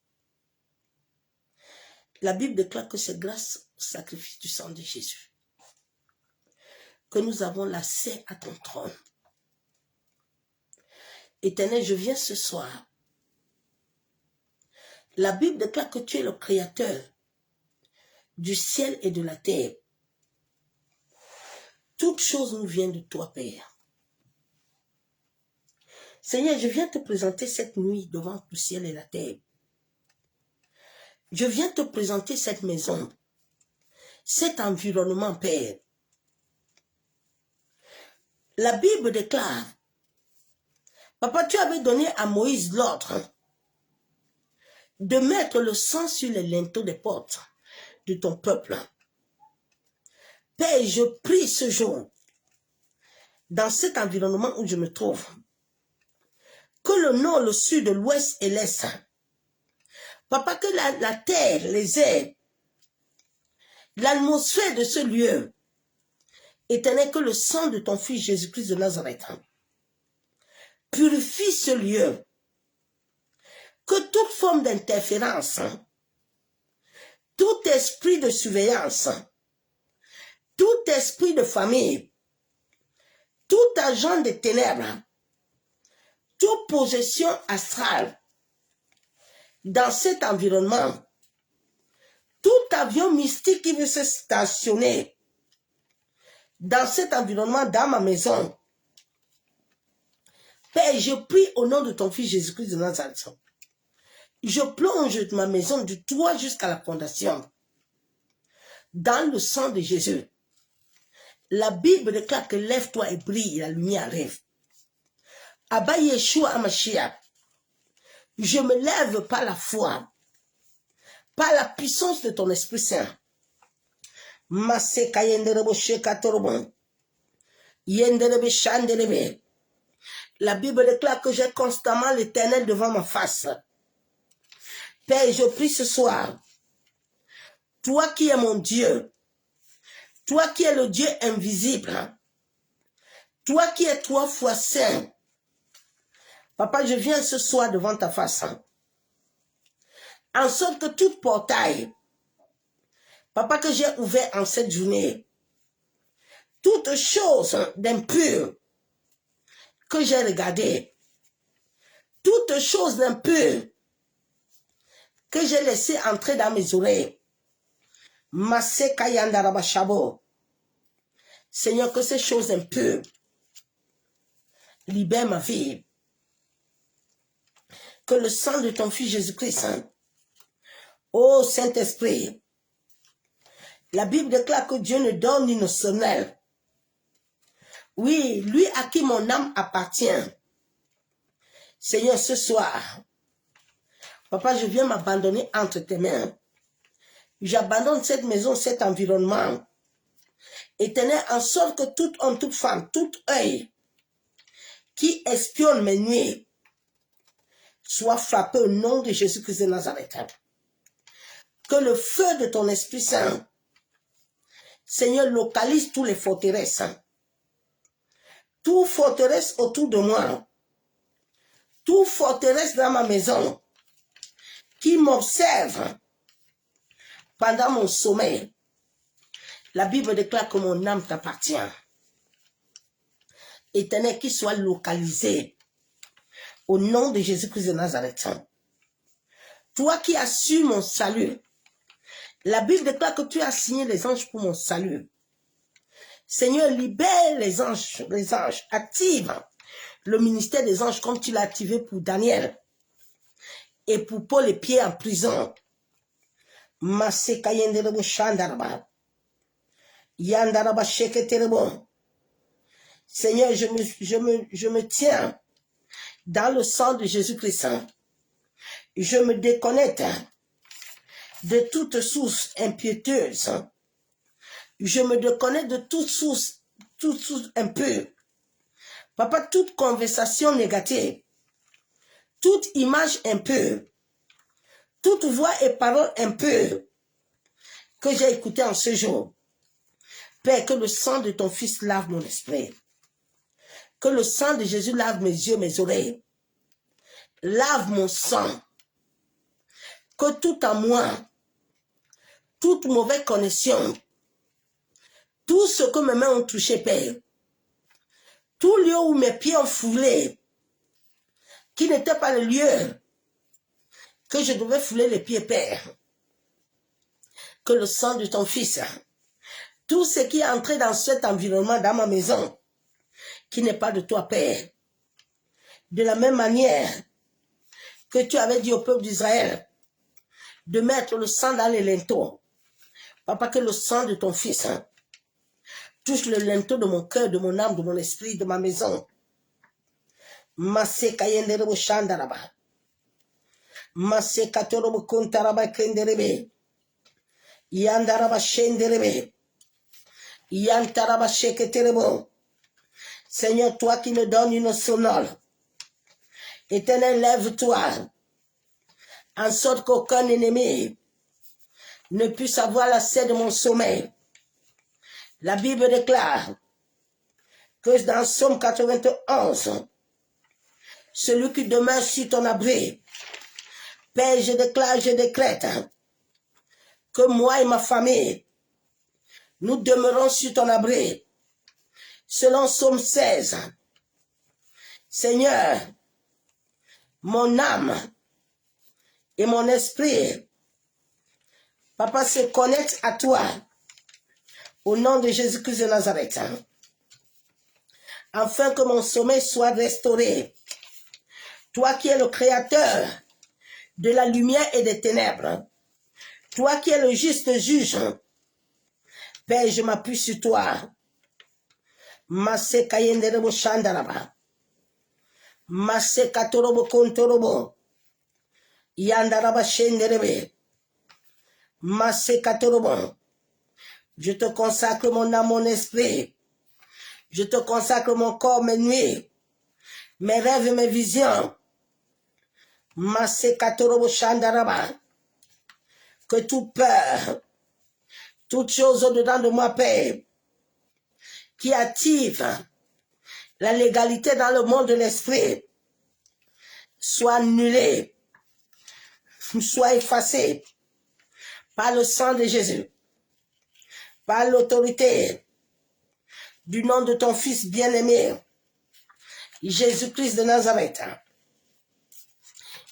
La Bible déclare que c'est grâce au sacrifice du sang de Jésus que nous avons l'accès à ton trône. Éternel, je viens ce soir. La Bible déclare que tu es le créateur du ciel et de la terre. Toutes choses nous viennent de toi, Père. Seigneur, je viens te présenter cette nuit devant le ciel et la terre. Je viens te présenter cette maison, cet environnement, Père. La Bible déclare, Papa, tu avais donné à Moïse l'ordre de mettre le sang sur les linteaux des portes de ton peuple. Père, je prie ce jour, dans cet environnement où je me trouve, que le nord, le sud, l'ouest et l'est, Papa, que la terre, les airs, l'atmosphère de ce lieu, Éternel, que le sang de ton fils Jésus-Christ de Nazareth purifie ce lieu, que toute forme d'interférence, tout esprit de surveillance, tout esprit de famille, tout agent de ténèbres, toute possession astrale dans cet environnement, tout avion mystique qui veut se stationner dans cet environnement, dans ma maison, Père, je prie au nom de ton fils Jésus-Christ de Nazareth. Je plonge ma maison du toit jusqu'à la fondation dans le sang de Jésus. La Bible déclare que lève-toi et brille, la lumière arrive. Abba Yeshua Hamashiach, je me lève par la foi, par la puissance de ton Esprit Saint. Maseka yenderebo shekatorobo, yenderebe shanderebe. La Bible déclare que j'ai constamment l'Éternel devant ma face. Père, je prie ce soir, toi qui es mon Dieu, toi qui es le Dieu invisible, toi qui es 3 fois saint, Papa, je viens ce soir devant ta face, en sorte que tout portail, Papa, que j'ai ouvert en cette journée, toute chose d'impure que j'ai regardé, toute chose d'impure que j'ai laissé entrer dans mes oreilles, Maseka yandaraba shabo. Seigneur, que ces choses impures libèrent ma vie. Que le sang de ton fils Jésus-Christ, ô Saint-Esprit, la Bible déclare que Dieu ne dort ni ne sommeille. Oui, lui à qui mon âme appartient. Seigneur, ce soir, Papa, je viens m'abandonner entre tes mains. J'abandonne cette maison, cet environnement. Éternel, en sorte que tout homme, toute femme, tout œil qui espionne mes nuits soit frappé au nom de Jésus-Christ de Nazareth. Que le feu de ton Esprit Saint, Seigneur, localise tous les forteresses. Toute forteresse autour de moi. Toute forteresse dans ma maison qui m'observe pendant mon sommeil. La Bible déclare que mon âme t'appartient. Éternel, qu'il soit localisé au nom de Jésus-Christ de Nazareth. Toi qui as su mon salut, la Bible déclare que tu as signé les anges pour mon salut. Seigneur, libère les anges, active le ministère des anges comme tu l'as activé pour Daniel et pour Paul et Pierre en prison. Maseka yenderebo shandaraba. Yandaraba sheketerebo. Seigneur, je me tiens dans le sang de Jésus-Christ. Je me déconnecte de toute source impétueuse. Je me déconnecte de toute source impure. Papa, toute conversation négative, toute image impure, toute voix et parole impure que j'ai écoutée en ce jour. Père, que le sang de ton Fils lave mon esprit. Que le sang de Jésus lave mes yeux, mes oreilles. Lave mon sang. Que tout en moi toute mauvaise connexion, tout ce que mes mains ont touché, Père, tout lieu où mes pieds ont foulé, qui n'était pas le lieu que je devais fouler les pieds, Père, que le sang de ton Fils, tout ce qui est entré dans cet environnement, dans ma maison, qui n'est pas de toi, Père, de la même manière que tu avais dit au peuple d'Israël de mettre le sang dans les linteaux, Papa, que le sang de ton Fils touche le linteau de mon cœur, de mon âme, de mon esprit, de ma maison. Masse kayenderebo shandaraba. Masse katorobo kontaraba kenderebe. Yandaraba shenderebe. Yantaraba sheketerebo. Seigneur, toi qui me donnes une sonore, Éternel, lève-toi, en sorte qu'aucun ennemi ne puisse avoir l'accès de mon sommeil. La Bible déclare que dans Somme 91, celui qui demeure sur ton abri, Père, je déclare, je décrète que moi et ma famille, nous demeurons sur ton abri. Selon Somme 16, Seigneur, mon âme et mon esprit, Papa, se connectent à toi au nom de Jésus-Christ de Nazareth, afin que mon sommeil soit restauré. Toi qui es le créateur de la lumière et des ténèbres, toi qui es le juste juge, Père, je m'appuie sur toi. Masse kayenderebo shandaraba. Masse katorobo kontorobo. Yandaraba shenderebe. Masse katorobo. Je te consacre mon âme, mon esprit. Je te consacre mon corps, mes nuits, mes rêves et mes visions. Masse katorobo shandaraba. Que toute peur, toute chose au-dedans de moi, Père, qui active la légalité dans le monde de l'esprit, soit annulée, soit effacée par le sang de Jésus, par l'autorité du nom de ton Fils bien-aimé, Jésus-Christ de Nazareth.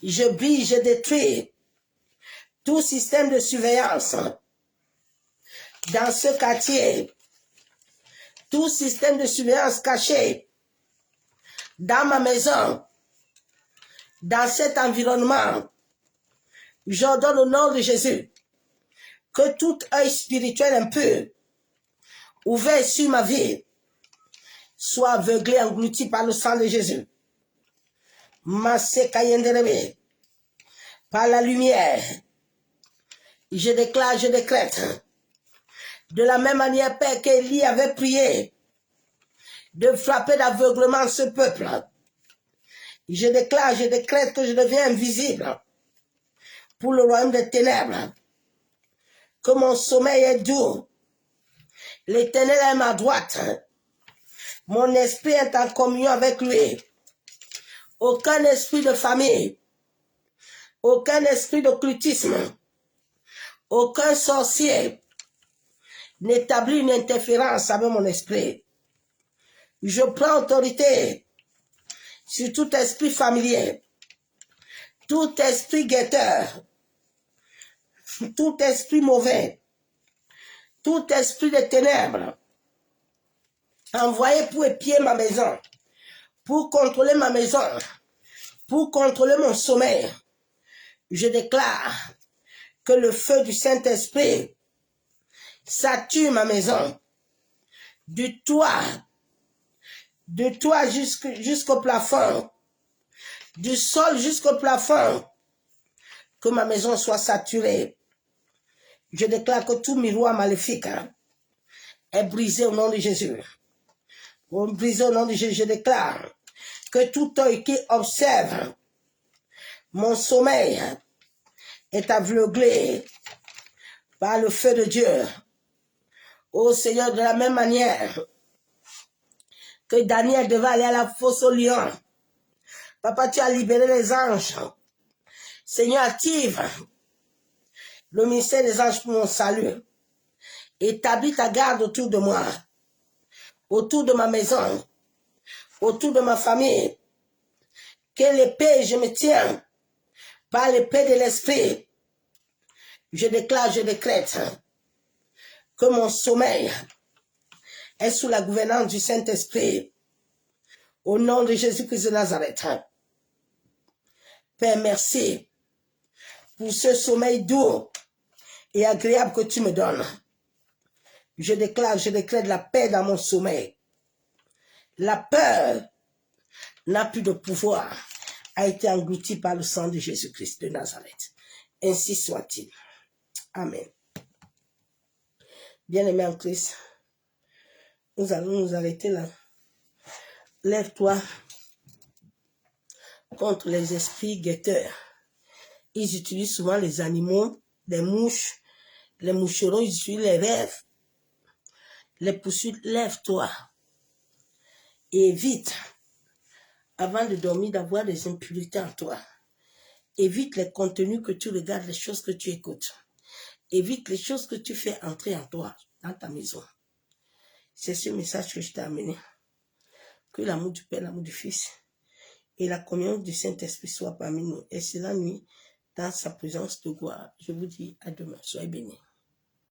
Je brise, je détruis tout système de surveillance dans ce quartier, tout système de surveillance caché dans ma maison, dans cet environnement. J'ordonne au nom de Jésus que tout œil spirituel impur ouvert sur ma vie soit aveuglé, englouti par le sang de Jésus. Masse kayenderebe. Par la lumière, je déclare, je décrète, de la même manière, Père, qu'Élie avait prié de frapper d'aveuglement ce peuple. Je déclare, je décrète que je deviens invisible pour le royaume des ténèbres, que mon sommeil est doux, l'Éternel est à ma droite, mon esprit est en communion avec lui. Aucun esprit de famille, aucun esprit d'occultisme, aucun sorcier n'établit une interférence avec mon esprit. Je prends autorité sur tout esprit familier, tout esprit guetteur, tout esprit mauvais, tout esprit de ténèbres, envoyé pour épier ma maison, pour contrôler ma maison, pour contrôler mon sommeil. Je déclare que le feu du Saint-Esprit sature ma maison, du toit jusqu'au plafond, du sol jusqu'au plafond, que ma maison soit saturée. Je déclare que tout miroir maléfique est brisé au nom de Jésus. Brisé au nom de Jésus, je déclare que tout œil qui observe mon sommeil est aveuglé par le feu de Dieu. Ô Seigneur, de la même manière que Daniel devait aller à la fosse au lion, Papa, tu as libéré les anges. Seigneur, active le ministère des anges pour mon salut. Établis ta garde autour de moi, autour de ma maison, autour de ma famille. Que l'épée, je me tiens par l'épée de l'esprit. Je déclare, je décrète que mon sommeil est sous la gouvernance du Saint-Esprit. Au nom de Jésus-Christ de Nazareth. Père, merci pour ce sommeil doux et agréable que tu me donnes. Je déclare, je décrète la paix dans mon sommeil. La peur n'a plus de pouvoir, a été engloutie par le sang de Jésus-Christ de Nazareth. Ainsi soit-il. Amen. Bien-aimé en Christ, nous allons nous arrêter là. Lève-toi contre les esprits guetteurs. Ils utilisent souvent les animaux, les mouches, les moucherons, ils utilisent les rêves. Les poursuites, lève-toi et évite, avant de dormir, d'avoir des impuretés en toi. Évite les contenus que tu regardes, les choses que tu écoutes. Évite les choses que tu fais entrer en toi, dans ta maison. C'est ce message que je t'ai amené. Que l'amour du Père, l'amour du Fils et la communion du Saint-Esprit soient parmi nous. Et cela nuit dans sa présence de gloire. Je vous dis à demain. Soyez bénis.